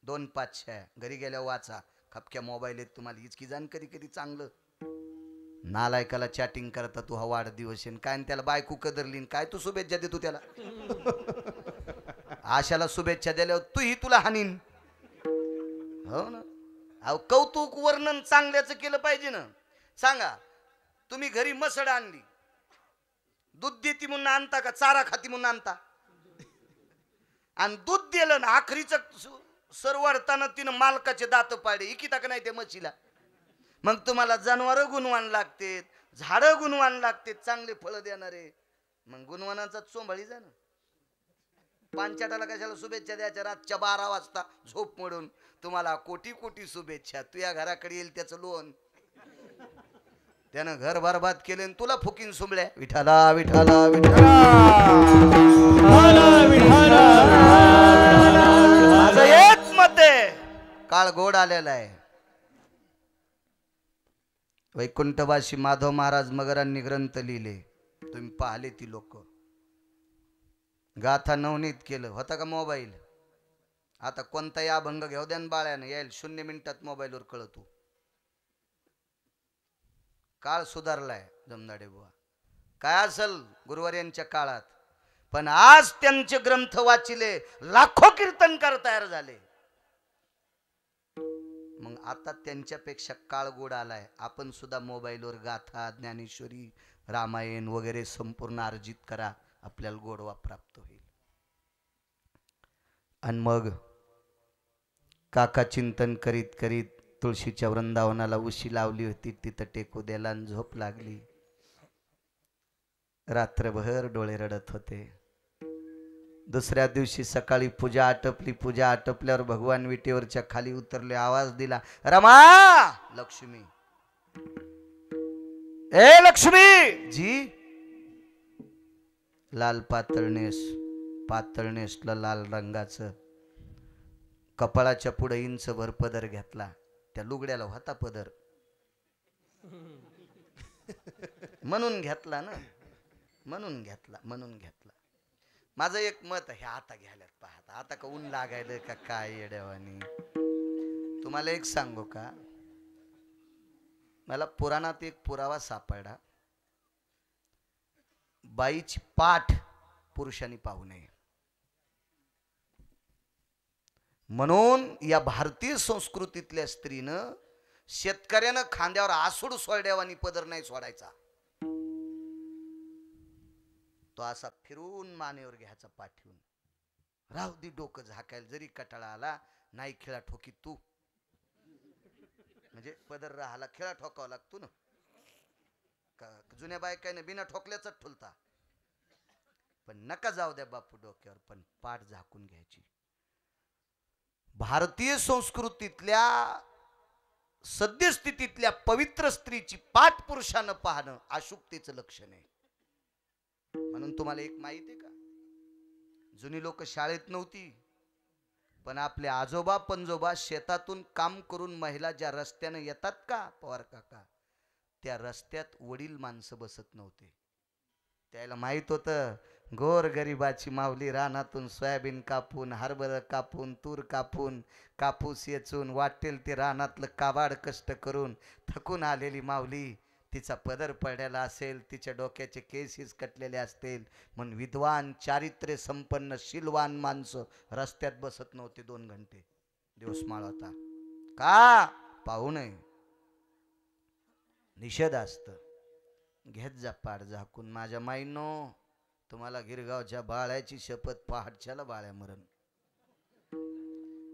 2 पातशाह घरी गेल्या वाचा, खपक्या मोबाईल आहेत तुम्हाला, हिचकी जाण कधी कधी चांगलं. नालायकाला चॅटिंग करता तू हा वाढदिवस आहे काय, त्याला बायको कदरलीन काय, तू शुभेच्छा देतो त्याला. आशाला शुभेच्छा दिल्यावर तूही तुला हानीन. हो ना. अहो कौतुक वर्णन चांगल्याचं केलं पाहिजे ना. सांगा, तुम्ही घरी मसड आणली, दूध देती म्हणून आणता का चारा खाती म्हणून आणता? आणि दूध दिलं ना, आखरीच सरवाडताना तिनं मालकाचे दात पाडे, इकिता का नाही त्या म्हशीला. मग तुम्हाला जनावर गुणवान लागते, झाडं गुणवान लागते, चांगले फळ देणारे. मग गुणवानाचा चोंबाळी जा ना. पांचाटाला कशाला शुभेच्छा द्यायच्या रातच्या 12 वाजता झोप मोडून? तुम्हाला कोटी कोटी शुभेच्छा. तुझ्या घराकडे येईल त्याचं लोन, त्यानं घर बरबाद केले, तुला फुकीन सुंबळ्या. विठाला विठाला विठाला माझं एक मत आहे, काळ गोड आलेला आहे. वैकुंठवासी माधव महाराज मगरांनी ग्रंथ लिहिले, तुम्ही पाहिले ती लोक. गाथा नवनीत केलं होता का मोबाईल? आता कोणताही अभंग घेऊ द्या बाळ्यानं, येईल 0 मिनिटात मोबाईलवर कळतो. काळ सुधारलाय जमनाडे बुवा. काय असेल गुरुवार्यांच्या काळात, पण आज त्यांचे ग्रंथ वाचिले, लाखो कीर्तनकार तयार झाले. मग आता त्यांच्यापेक्षा काळ गोड आलाय. आपण सुद्धा मोबाईलवर गाथा, ज्ञानेश्वरी, रामायण वगैरे संपूर्ण अर्जित करा, आपल्याला गोडवा प्राप्त होईल. आणि मग काका चिंतन करीत करीत तुळशीच्या वृंदावनाला उशी लावली होती, तिथं टेकू द्याला आणि झोप लागली. रात्रभर डोळे रडत होते. दुसऱ्या दिवशी सकाळी पूजा आटपली. पूजा आटपल्यावर भगवान विटेवरच्या खाली उतरले. आवाज दिला, रमा, लक्ष्मी, ए लक्ष्मी जी. लाल पातळनेसला लाल रंगाचं, कपाळाच्या पुढे इंचभर पदर घेतला. त्या लुगड्याला होता पदर म्हणून घेतला ना, म्हणून घेतला. माझं एक मत आहे, आता घ्यायला पाहता, आता का ऊन लागायलं का काय येड्यावानी. तुम्हाला एक सांगू का, मला पुराणात एक पुरावा सापडला. बाईची पाठ पुरुषांनी पाहू नये म्हणून या भारतीय संस्कृतीतल्या स्त्रीनं शेतकऱ्यानं खांद्यावर आसूड सोडल्यावानी पदर नाही सोडायचा. तो असा फिरून मानेवर घ्यायचा पाठवून. राहू दे डोकं झाकायला, जरी कटाळा आला नाही खेळा ठोकी तू, म्हणजे पदर राहाला खेळा ठोकावा लागतो ना. जुन्या बायकाने बिना ठोकल्याच ठुलता. पण नका जाऊ द्या बापू डोक्यावर, पण पाठ झाकून घ्यायची. भारतीय संस्कृतीतल्या सद्यस्थितीतल्या पवित्र स्त्रीची पाठ पुरुषानं पाहणं अशुभतेचं लक्षण आहे. म्हणून तुम्हाला एक माहिती आहे का, जुनी लोक शाळेत नव्हती, पण आपले आजोबा पंजोबा शेतातून काम करून महिला ज्या रस्त्यानं येतात का पवार काका, त्या रस्त्यात वडील माणसं बसत नव्हते. त्याला माहित होतं गोर गरिबाची माऊली रानातून सोयाबीन कापून, हरभरा कापून, तूर कापून, कापूस येचून, वाटेल ते रानातलं काबाड कष्ट करून थकून आलेली माऊली, तिचा पदर पडलेला असेल, तिच्या डोक्याचे केस कटलेले असतील, म्हणून विद्वान चारित्र्य संपन्न शीलवान माणसं रस्त्यात बसत नव्हते 2 घंटे. दिवसमाळ होता का पाहू नये, निषेध असत. घेत जा पाठ झाकून. माझ्या माईनो, तुम्हाला गिरगावच्या बाळ्याची शपथ, पहाटच्याला बाळ्या मरण.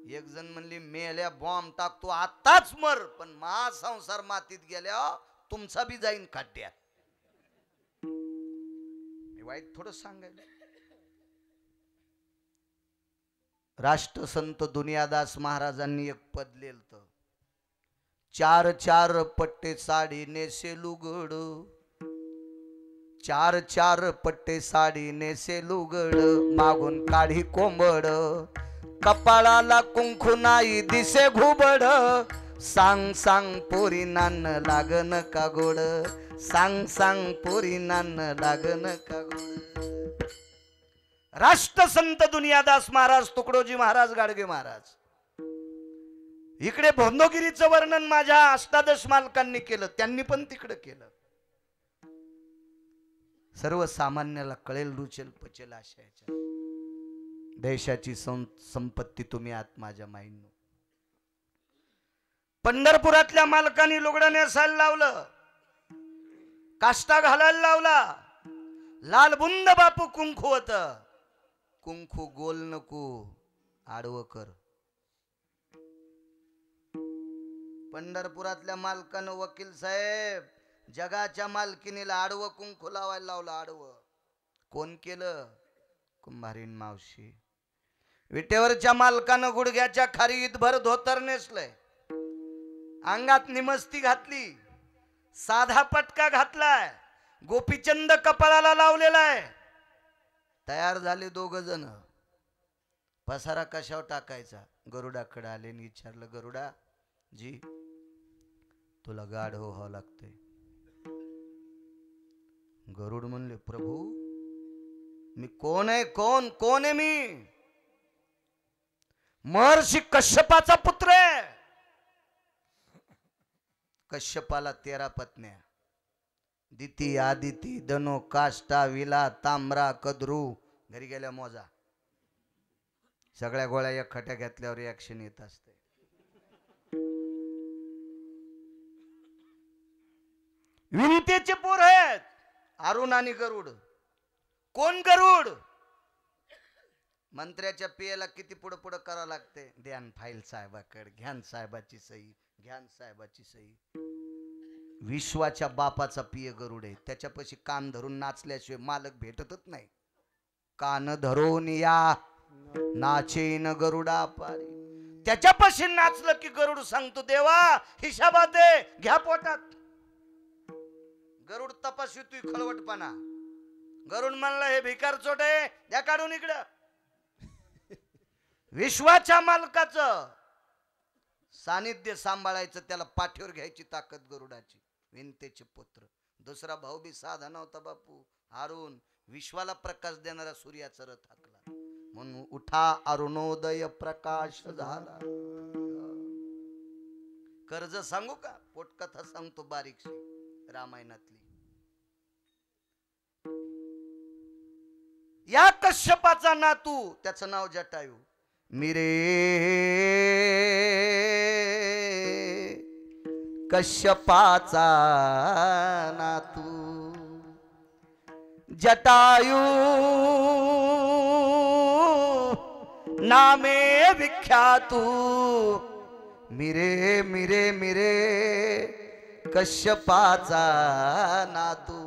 एक जण म्हणली मेल्या बॉम्ब टाकतो आताच मर, पण महासंसार मातीत गेल्या तुमचा बी जाईन खड्ड्यात. वाईट थोडं सांगायला. राष्ट्रसंत दुनियादास महाराजांनी एक पद लिहिलं, 4 पट्टे साडी नेसे लुगड, 4 पट्टे साडी नेसे लुगड, मागून काढी कोंबड, कपाळाला कुंकू नाही दिसे घुबड, सांग पोरी नान लागन का गोड, सांग पोरी नान लागन का गोड. राष्ट्रसंत दुनियादास महाराज, तुकडोजी महाराज, गाडगे महाराज. इकडे भोंदोगिरीचं वर्णन माझ्या अष्टादश मालकांनी केलं, त्यांनी पण तिकडे केलं. सर्वसामान्याला कळेल, रुचेल, पचेल अशा याच्या देशाची संपत्ती तुम्ही आहात माझ्या माईंनो. पंढरपुरातल्या मालकांनी लुगडं नेसायला लावलं, काष्टा घालायला लावला, लाल बुंद बापू कुंकू होत. कुंकू गोल नको, आडवं कर. पंढरपुरातल्या मालकानं वकील साहेब जगाच्या मालकीनीला आडवं कुंकू लावायला लावलं. आडवं कोण केलं? कुंभारीन मावशी. विटेवरच्या मालकानं गुडघ्याच्या खारीत भर धोतर नेसलंय, अंगात निमस्ती घातली, साधा पटका घातलाय, गोपीचंद कपाळाला लावलेला आहे. तयार झाले 2 जण. पसारा कशावर टाकायचा? गरुडाकडे आले आणि विचारलं, गरुडा जी तुला गाढव व्हावं लागतंय. गरुड म्हणले, प्रभू मी कोण आहे? कोण आहे मी? महर्षी कश्यपाचा पुत्र आहे. कश्यपाला 13 पत्न्या, दिती, आदिती, दनो, काष्टा, विला, तांबरा, कद्रू. घरी गेल्या मोजा. सगळ्या गोळ्या एक खट्या घेतल्यावर रिॲक्शन येत असते. विनतेचे पोर आहेत अरुण आणि गरुड. कोण गरुड? मंत्र्याच्या पियाला किती पुढं पुढं करावं लागते. ध्यान फाईल साहेबाकडे, घ्यान साहेबाची सही, घ्यान साहेबाची सही. विश्वाच्या बापाचा पिय गरुड आहे. त्याच्यापाशी कान धरून नाचल्याशिवाय मालक भेटतच नाही. कान धरून या नाचेन गरुडा पारी. त्याच्यापाशी नाचलं की गरुड सांगतो देवा हिशाबात आहे, घ्या पोटात. गरुड तपाशी तू खळवटपणा. गरुड म्हणला हे भिकार चोट आहे, या काढून इकडं. विश्वाच्या मालकाचं सानिध्य सांभाळायचं, त्याला पाठीवर घ्यायची ताकद गरुडाची. विनतेचे पुत्र. दुसरा भाऊ बी साधा नव्हता बापू अरुण. विश्वाला प्रकाश देणारा सूर्याचा रथ हाकला. म्हणून उठा अरुणोदय प्रकाश झाला. कर्ज सांगू का? पोटकथा सांगतो बारीकशी रामायणातली. या कश्यपाचा नातू, त्याचं नाव जटायू. मिरे कश्यपाचा नातू जटायू नामे विख्यातू. मिरे मिरे मिरे कश्यपाचा नातू.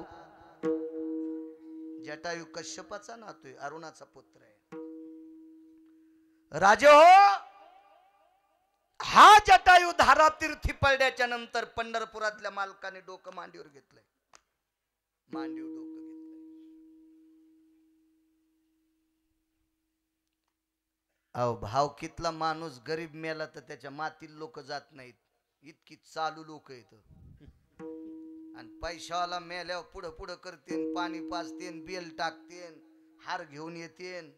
जटायू कश्यपाचा नातू आहे, अरुणाचा पुत्र आहे. राजे हो, हा जटायू धारातीर्थी पडल्याच्या नंतर पंढरपुरातल्या मालकाने डोकं मांडीवर घेतलंय. मांडीवर डोकं घेतलंय. अहो भावकीतला माणूस गरीब मेला तर त्याच्या मातील लोक जात नाहीत. इतकी चालू लोक येत. आणि पैशावाला मेल्यावर पुढं पुढं करतेन, पाणी पाजतेन, बेल टाकतेन, हार घेऊन येतेन.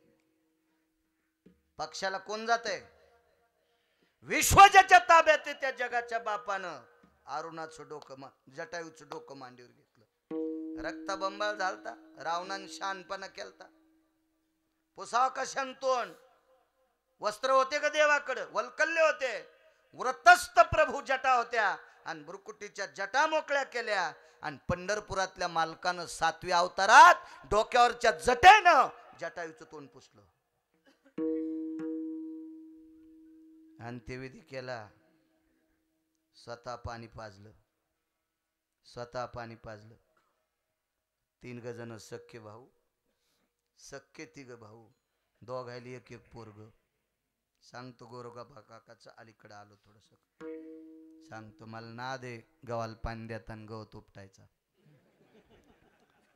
पक्षाला कोण जाते? विश्व ज्याच्या ताब्यात आहे त्या जगाच्या बापानं अरुणाचं डोकं जटायूचं डोकं मांडीवर घेतलं. रक्तबंबाळ झालता. रावणाने शहाणपणा केलता. पुसाव का शांतोन. वस्त्र होते का देवाकडे? वल्कल्ले होते. व्रतस्थ प्रभू जटा होत्या आणि भ्रुकुटीच्या जटा मोकळ्या केल्या. आणि पंढरपुरातल्या मालकानं 7व्या अवतारात डोक्यावरच्या जटेनं जटायूचं तोंड पुसलं. अंत्यविधी केला. स्वतः पाणी पाजलं. स्वतः पाणी पाजलं. 3 जण सख्खे भाऊ, सख्खे 3 भाऊ, दोघायली एक एक पोरग. सांगतो गोरोबा काकाचं अलीकडे आलो थोडस. सांगतो मला ना दे गव्हाला पाणी देताना गवत उपटायचा.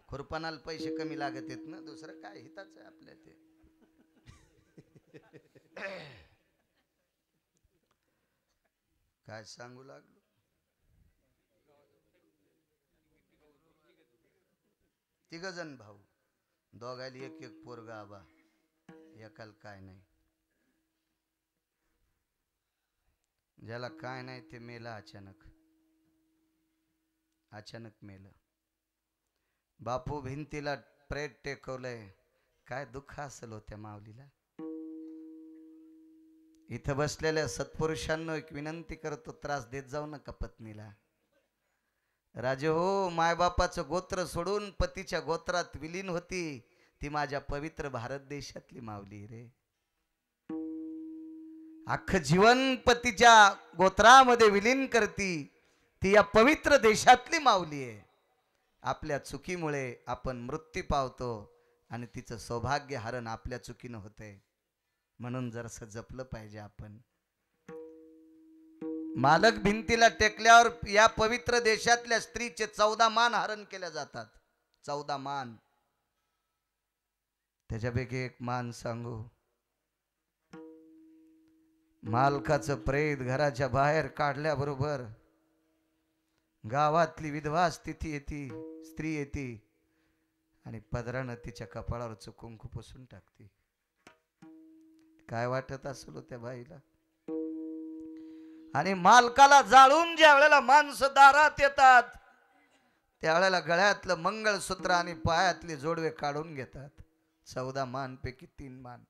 खुरपणाला पैसे कमी लागत आहेत ना, दुसरं काय हिताच आहे आपल्या ते. काय सांगू लागलो. तिघजण भाऊ, दोघायला एक एक पोरगा. आबा एकाला काय नाही. ज्याला काय नाही ते मेला अचानक. अचानक मेलं. बापू भिंतीला प्रेत टेकवलंय. काय दुःख असेल होत्या माऊलीला. इथं बसलेल्या सत्पुरुषांना एक विनंती करतो, त्रास देत जाऊ नका पत्नीला. राजे हो, मायबापाचं गोत्र सोडून पतीच्या गोत्रात विलीन होती ती माझ्या पवित्र भारत देशातली माऊली रे. अख्खं जीवन पतीच्या गोत्रामध्ये विलीन करती ती या पवित्र देशातली माऊली आहे. आपल्या चुकीमुळे आपण मृत्यू पावतो आणि तिचं सौभाग्य हरण आपल्या चुकीनं होतंय. म्हणून जरासं जपलं पाहिजे आपण. मालक भिंतीला टेकल्यावर या पवित्र देशातल्या स्त्रीचे 14 मान हरण केल्या जातात. 14 मान. त्याच्यापैकी एक मान सांगू. मालकाचं प्रेत घराच्या बाहेर काढल्याबरोबर गावातली विधवा स्थिती येते, स्त्री येते आणि पदरानं तिच्या कपाळावर कुंकू पुसून टाकते. काय वाटत असेल त्या बाईला. आणि मालकाला जाळून ज्या वेळेला माणसं दारात येतात त्यावेळेला गळ्यातलं मंगळसूत्र आणि पायातले जोडवे काढून घेतात. 14 मान पैकी 3 मान.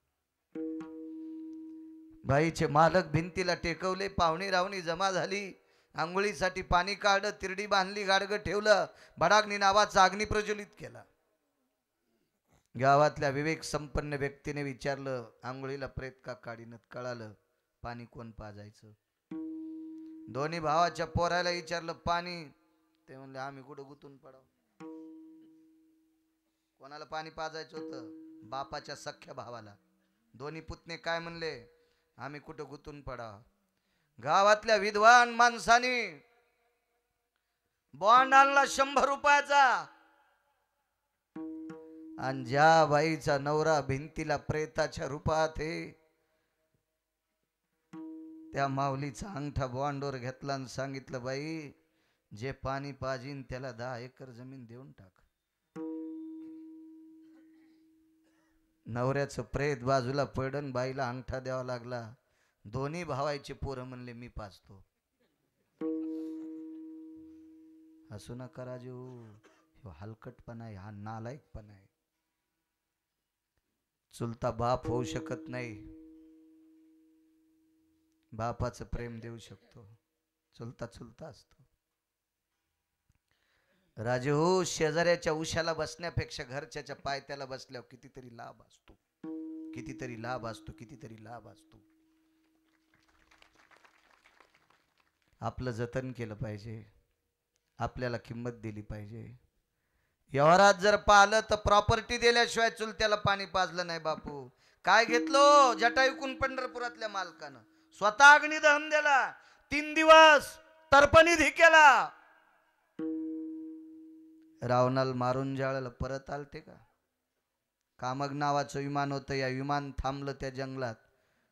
बाईचे मालक भिंतीला टेकवले. पाहुणी रावणी जमा झाली. आंघोळीसाठी पाणी काढलं, तिरडी बांधली, गाडगं ठेवलं, भडाग्नी नावाचा अग्नी प्रज्वलित केला. गावातल्या विवेक संपन्न व्यक्तीने विचारलं, आंघोळीला प्रेत का काढीनत? कळालं, पाणी कोण पाजायचं. दोन्ही भावाच्या पोराला विचारलं पाणी, ते म्हणले आम्ही कुठं गुतून पडाव. कोणाला पाणी पाजायचं होतं? बापाच्या सख्या भावाला. दोन्ही पुतणे काय म्हणले, आम्ही कुठं गुतून पडाव. गावातल्या विद्वान माणसाने बॉन्ड आणला 100 रुपयाचा, आणि ज्या बाईचा नवरा भिंतीला प्रेताच्या रूपात आहे, त्या माऊलीचा अंगठा बॉन्डवर घेतला आणि सांगितलं, बाई जे पाणी पाजीन त्याला 10 एकर जमीन देऊन टाक. नवऱ्याचं प्रेत बाजूला पडन, बाईला अंगठा द्यावा लागला. दोन्ही भावायचे पोरं म्हणले मी पाजतो. असू नका राजू, हलकटपणा आहे, हा नालायकपणा आहे. चुलता बाप होऊ शकत नाही, बापाचं प्रेम देऊ शकतो, चुलता चुलता असतो. राजू हो, शेजाऱ्याच्या उशाला बसण्यापेक्षा घरच्याच्या पायथ्याला बसल्यावर कितीतरी लाभ असतो, कितीतरी लाभ असतो, कितीतरी लाभ असतो. आपलं जतन केलं पाहिजे, आपल्याला किंमत दिली पाहिजे. व्यवहारात जर पाहिलं तर प्रॉपर्टी दिल्याशिवाय चुलत्याला पाणी पाजलं नाही. बापू काय घेतलो जटायुकून पंढरपुरातल्या मालकानं, स्वतः अग्नी दहन दिला, 3 दिवस तर्पणिधी केला. रावणाला मारून जाळलं, परत आलते का? कामग नावाचं विमान होतं, या विमान थांबलं त्या जंगलात.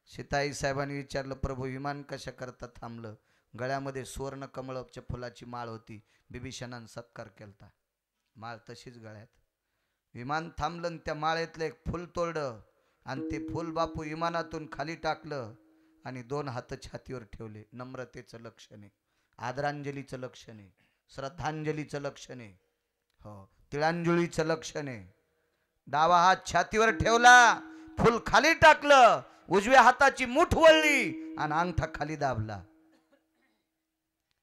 सीताई साहेबांनी विचारलं, प्रभू विमान कशा करता थांबलं? गळ्यामध्ये सुवर्ण कमळच्या फुलाची माळ होती, बिभीषणानं सत्कार केलता, माळ तशीच गळ्यात. विमान थांबलं आणि त्या माळेतलं एक फुल तोडलं आणि ते फुल बापू विमानातून खाली टाकलं आणि 2 हात छातीवर ठेवले. नम्रतेचं लक्षण आहे, आदरांजलीचं लक्षण आहे, श्रद्धांजलीचं लक्षण आहे, हो तिळांजलीचं लक्षण आहे. डावा हात छातीवर ठेवला, फुल खाली टाकलं, उजव्या हाताची मुठ वळली आणि अंगठा खाली दाबला.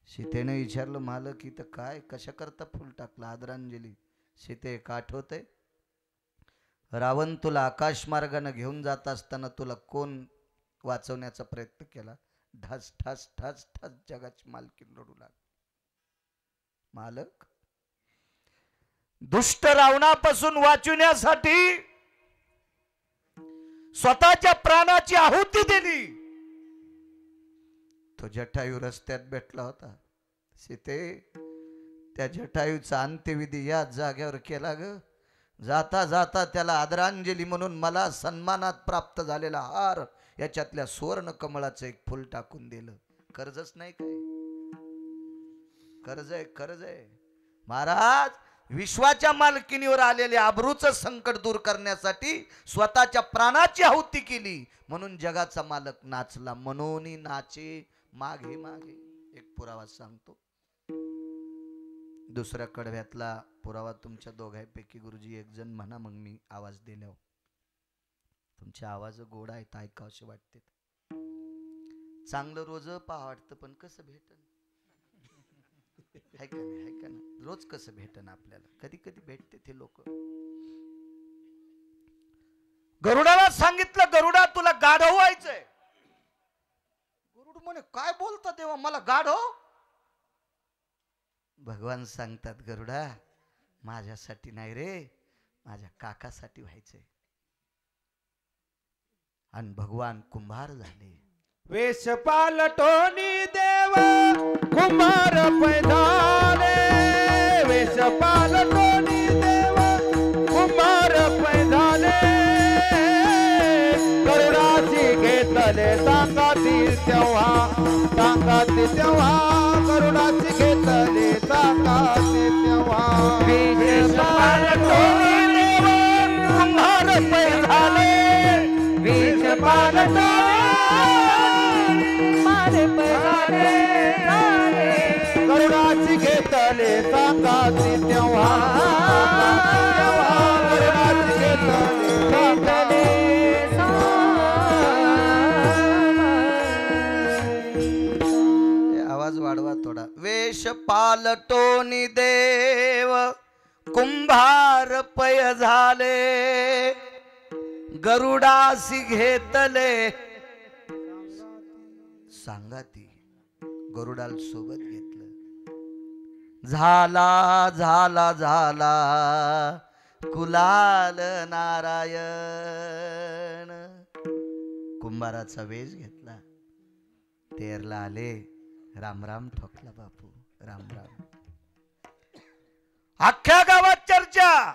सीतेने विचारलं, मालक इथं काय कशा करता फुल टाकलं? आदरांजली. सीते का आठवतंय? रावण तुला आकाश मार्गाने घेऊन जात असताना तुला कोण वाचवण्याचा प्रयत्न केला? ठास ठास ठास ठास जगाची मालकीन रडू लागली. मालक दुष्ट रावणापासून वाचवण्यासाठी स्वतःच्या प्राणाची आहुती दिली. तो जटायू रस्त्यात भेटला होता. सीते त्या जटायूचा अंत्यविधी या जागेवर केला ग. जाता जाता त्याला आदरांजली म्हणून मला सन्मानात प्राप्त झालेला हार याच्यातल्या सुवर्ण कमळाचं एक फुल टाकून दिलं. कर्जच नाही काय? कर्ज आहे, कर्ज आहे. महाराज विश्वाच्या मालकीनीवर आलेले आबरूचं संकट दूर करण्यासाठी स्वतःच्या प्राणाची आहुती केली, म्हणून जगाचा मालक नाचला. म्हणून नाचे मागे मागे. एक पुरावा सांगतो. दुसऱ्या कडव्यातला पुरावा तुमच्या दोघांपैकी गुरुजी एक जण म्हणा, मग मी आवाज दिल्यावर. तुमचे आवाज गोड आहेत, ऐकावसे वाटते. चांगलं रोज पहा वाटतं, पण कसं भेटन? है का नाही? है का नाही? रोज कसं भेटन आपल्याला? कधी कधी भेटते ते लोक. गरुडाला सांगितलं, गरुडा तुला गाढव व्हायचंय. गरुड म्हणे, काय बोलता देवा, मला गाढव? भगवान सांगतात, गरुडा माझ्यासाठी नाही रे, माझ्या काकासाठी व्हायचंय. आणि भगवान कुंभार झाले. वेश पालटोनी देव कुमार पैधाने, वेश पालटोनी देव कुमार पैधाने, करुणाची घेतले सांगाती तेव्हा, सांगाती तेव्हा, करुणाची घेतले सांगाती तेव्हा. वेश पालटोनी देव कुमार पैधाने, वेश पालटोनी करुणाची घेतले सांगाती तेव्हा, करुणाची घेतले आवाज वाढवा थोडा. वेश पालटोनी देव कुंभार पय झाले गरुडासी घेतले सांगाती गरुडाल सोबत घेतलं झाला झाला झाला कुलाल नारायण कुंभाराचा वेश घेतला तेरला आले राम राम ठोकला बापू राम राम अख्ख्या गावात चर्चा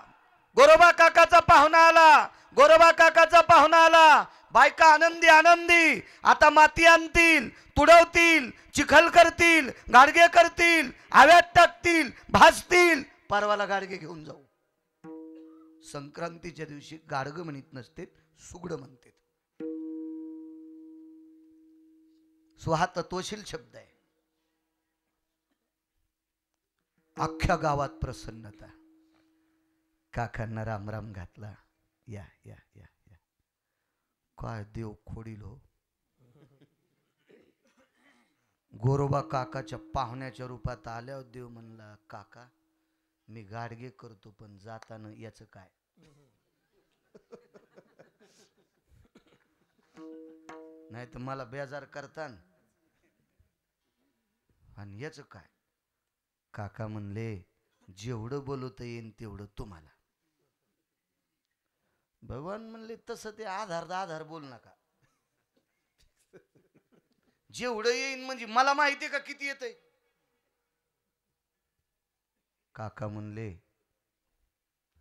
गोरोबा काकाचा पाहुणा आला गोरोबा काकाचा पाहुणा आला बायका आनंदी आनंदी आता माती आणतील तुडवतील चिखल करतील गाडगे करतील आव्यात टाकतील भासतील परवाला गाडगे घेऊन जाऊ संक्रांतीच्या दिवशी गाडग म्हणत नसते सुगड म्हणते हा तत्वशील शब्द आहे अख्ख्या गावात प्रसन्नता काकांना राम राम घातला या या या या काय देव खोडील हो गोरोबा काकाच्या पाहुण्याच्या रूपात आल्यावर देव म्हणला काका मी गाडगे करतो पण जाताना याच काय नाही तर मला बेजार करतान आणि याच काय काका म्हणले जेवढं बोलवता येईन तेवढं तुम्हाला भगवान म्हणले तसं ते आधार बोल नका जेवढं येईन म्हणजे मला माहिती का किती येतंय काका म्हणले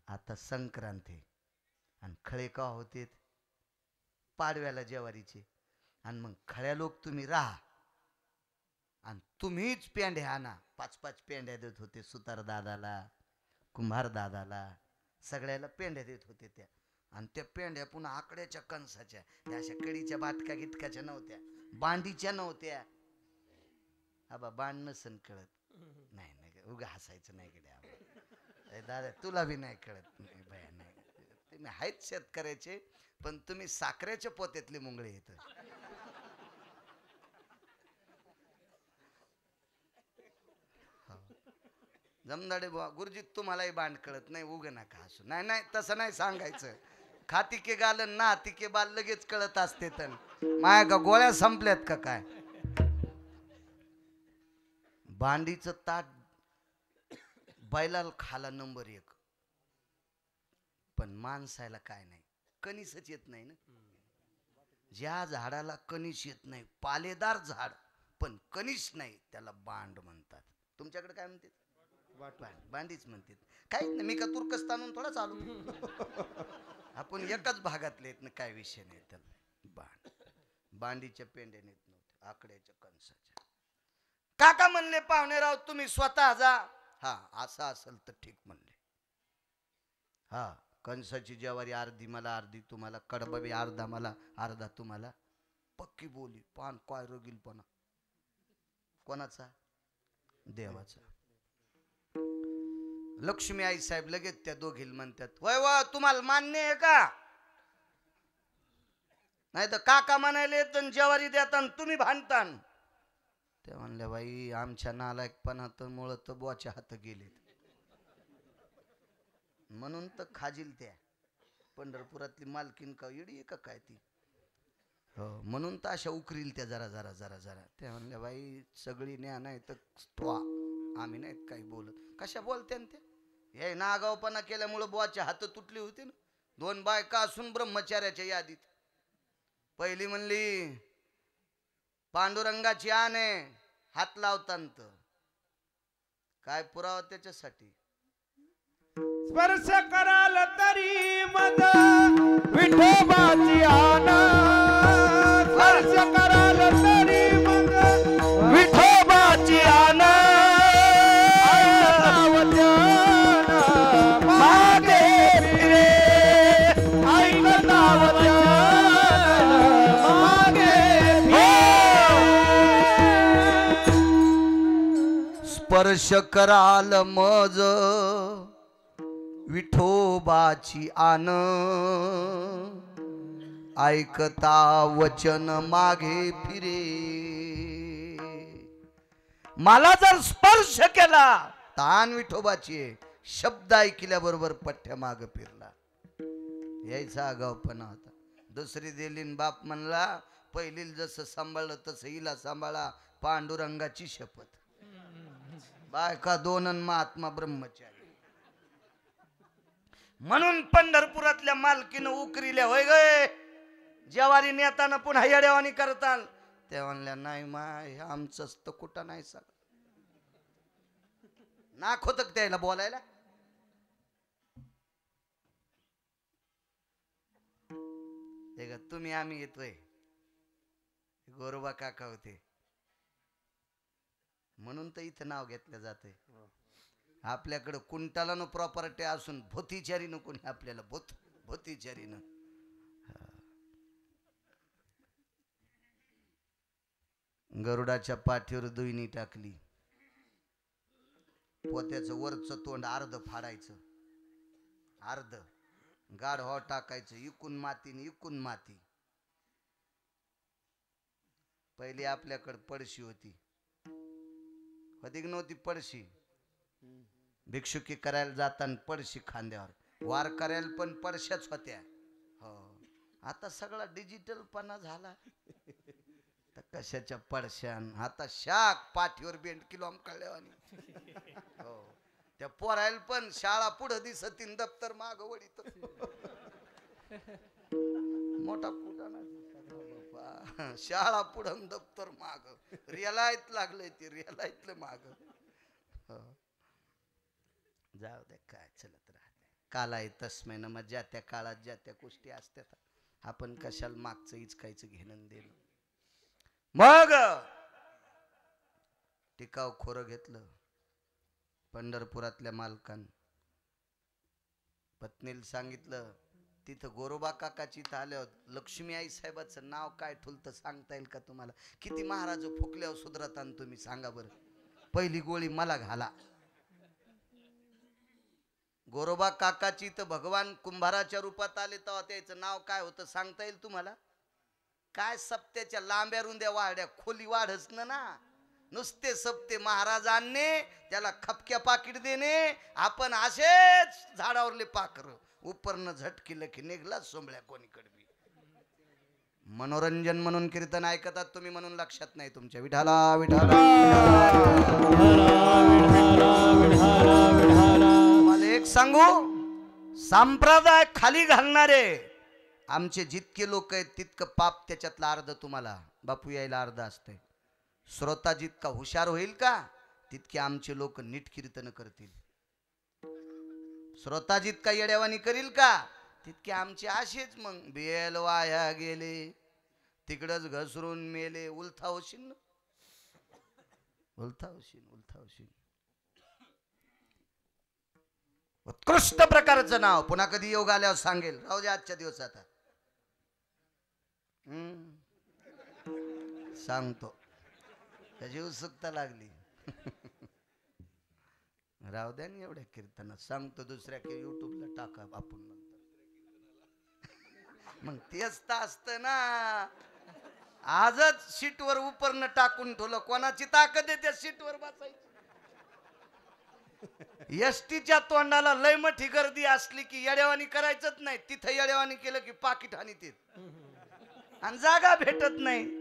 आता संक्रांत आहे आणि खळे का होते पाडव्याला जेवारीचे आणि मग खळ्या लोक तुम्ही राहा आणि तुम्हीच पेंड्या आणा 5-5 पेंड्या देत होते सुतार दादाला कुंभार दादाला सगळ्याला पेंड्या देत होते त्या आणि त्या पेंड्या पुन्हा आकड्याच्या कणसाच्या त्या अशा कडीच्या बाटका गिटकाच्या नव्हत्या बांडीच्या नव्हत्या आबा बांड नसन कळत नाही नाही उगा हसायचं नाही कडे दादा तुला बी नाही कळत नाही भया नाही तुम्ही आहेत शेतकऱ्याचे पण तुम्ही साखरेच्या पोत्यातले मुंगळे येत जमदाडे बुवा गुरुजी तुम्हालाही बांड कळत नाही उग नका हसू नाही नाही तसं नाही सांगायचं खातिके गालन ना तिके बाल लगेच कळत असते तर माया का गोळ्या संपल्यात का काय बांडीचं ताट बैलाला खाला नंबर 1 पण माणसाला काय नाही कणीसच येत नाही ना ज्या झाडाला कणीस येत नाही पालेदार झाड पण कणीस नाही त्याला बांड म्हणतात तुमच्याकडे काय म्हणतात बांडीच म्हणतात काहीच नाही मी का तुर्कस्तानहून थोडाच आलो आपण एकाच भागातले आहेत ना काय विषय नाही त्याला बांडीच्या पेंड्या नेत नव्हते आकड्याच्या कणसाच्या काका म्हणले पाहुणेराव तुम्ही स्वतः जा हा असं असेल तर ठीक म्हणले हा कणसाची ज्वारी अर्धी मला अर्धी तुम्हाला कडबा बी अर्धा मला अर्धा तुम्हाला पक्की बोली पान काय रोगीलपणा कोणाचा देवाचा लक्ष्मी आई साहेब लगेच त्या दोघील म्हणतात वय वा तुम्हाला मान्य आहे का नाही तर काका म्हणायले तर ज्वारी देता तुम्ही भांडतान ते म्हणले बाई आमच्या नालायकपणात मुळे तर बोच्या हात गेले म्हणून तर खाजील त्या पंढरपुरातली मालकीन का येडी का काय ती हो म्हणून तर अशा उकरील त्या जरा जरा जरा जरा त्या म्हणल्या बाई सगळी न्या नाही तर आम्ही नाहीत काही बोलत कशा बोलत्या त्या हे नागावपणा केल्यामुळे बुवाचे हात तुटली होती ना 2 बायका असून ब्रह्मचार्याच्या यादीत पहिली म्हणली पांडुरंगाची आणे हात लावतांत काय पुरावा त्याच्यासाठी स्पर्श कराल तरी मद विठोबाची आना स्पर्श कराल तरी मद विठोबाची आना स्पर्श कराल मज विठोबाची आन ऐकता वचन मागे फिरे मला जर स्पर्श केला तान विठोबाची आहे. शब्द ऐकल्याबरोबर पठ्ठ्या माग फिरला. यायचा आगावपणा होता. दुसरी दिलीन बाप म्हणला पहिलील जसं सांभाळलं तसं हिला सांभाळा. पांडुरंगाची शपथ. बायका दोन अन महात्मा ब्रह्मचारी. म्हणून पंढरपुरातल्या मालकीनं उकरील्या होय गय जेवारी नेताना पुन्हा येड्यावानी करताल. त्या म्हणल्या नाही माय आमचंच तर कुठं नाही सगळं. नाक होत त्याला बोलायला. तुम्ही आम्ही येतोय. गोरोबा काका होते म्हणून तर इथं नाव घेतलं जातंय. आपल्याकडं कुंटालानं प्रॉपर्टी असून भोतीचारीनं कोणी आपल्याला भोतीचारीनं. गरुडाच्या पाठीवर दुईनी टाकली. पोत्याचं वरचं तोंड अर्ध फाडायचं. अर्ध गाढवा टाकायचं. इकून मातीने इकून माती. पहिली आपल्याकडे पडशी होती. अधिक नव्हती पडशी. भिक्षुकी करायला जाताना पडशी खांद्यावर. वार करायला पण पडशाच होत्या. हो आता सगळा डिजिटल पणा झाला. तर कशाच्या पडशान आता शाक पाठीवर बेंड किलो कळल्यावानी. हो त्या पोरायला पण शाळा पुढं दिसतीन दप्तर माग वडीत. मोठा कुटाणा बापा. शाळा पुढं दप्तर माग. रिअलायत लागलंय ते रिअलायतलं माग. जाऊ दे काय चलत राहते. काला तस्मै न मग ज्या त्या काळात ज्या त्या गोष्टी असतात. आपण कशाला मागचं इचकायचं घेणं देणं. मग टिकाव खोरं घेतलं. पंढरपुरातल्या मालकान पत्नीला सांगितलं तिथं गोरोबा काकाची इथं आल्यावर लक्ष्मी आई साहेबाचं नाव काय ठुलतं सांगता येईल का तुम्हाला? किती महाराज फुकल्यावर सुधरतान तुम्ही सांगा बरं. पहिली गोळी मला घाला. गोरोबा काकाची इथं भगवान कुंभाराच्या रूपात आले तेव्हा त्याचं नाव काय होतं सांगता येईल तुम्हाला? काय सप्त्याच्या लांब्या रुंद्या वाढ्या खोली वाढच ना. नुसते सप्ते महाराजांनी त्याला खपक्या पाकिट देणे. आपण असेच झाडावरले पाखर उपरनं झटकिलं की निघला सोंबळ्या कोणीकडे. मनोरंजन म्हणून कीर्तन ऐकतात तुम्ही म्हणून लक्षात नाही तुमच्या. विठाला विठाला तुम्हाला एक सांगू. संप्रदाय खाली घालणारे आमचे जितके लोक आहेत तितकं पाप त्याच्यातलं अर्ध तुम्हाला बापू यायला अर्ध असतंय. श्रोता जितका हुशार होईल का तितके आमचे लोक नीट कीर्तन करतील. श्रोता जितका येड्यावानी करील का तितके आमचे असेच मग बेल वाया गेले तिकडच घसरून मेले. उलथा होशील ना. उलथा होशील. उत्कृष्ट प्रकारचं नाव पुन्हा कधी योग आल्यावर सांगेल. राहू दे आजच्या दिवस आता सांगतो. त्याची उत्सुकता लागली. राहू द्या ना एवढ्या कीर्तनात सांगतो. दुसऱ्या की युट्यूबला टाका आपण नंतर. मग तेच तर असतं ना. आजच सीटवर उपरनं टाकून ठेवलं. कोणाची ताकद आहे त्या सीटवर बसायची. एसटीच्या तोंडाला लय मोठी गर्दी असली की येड्यावानी करायचंच नाही. तिथं येड्यावानी केलं की पाकिट हानी ते आणि जागा भेटत नाही.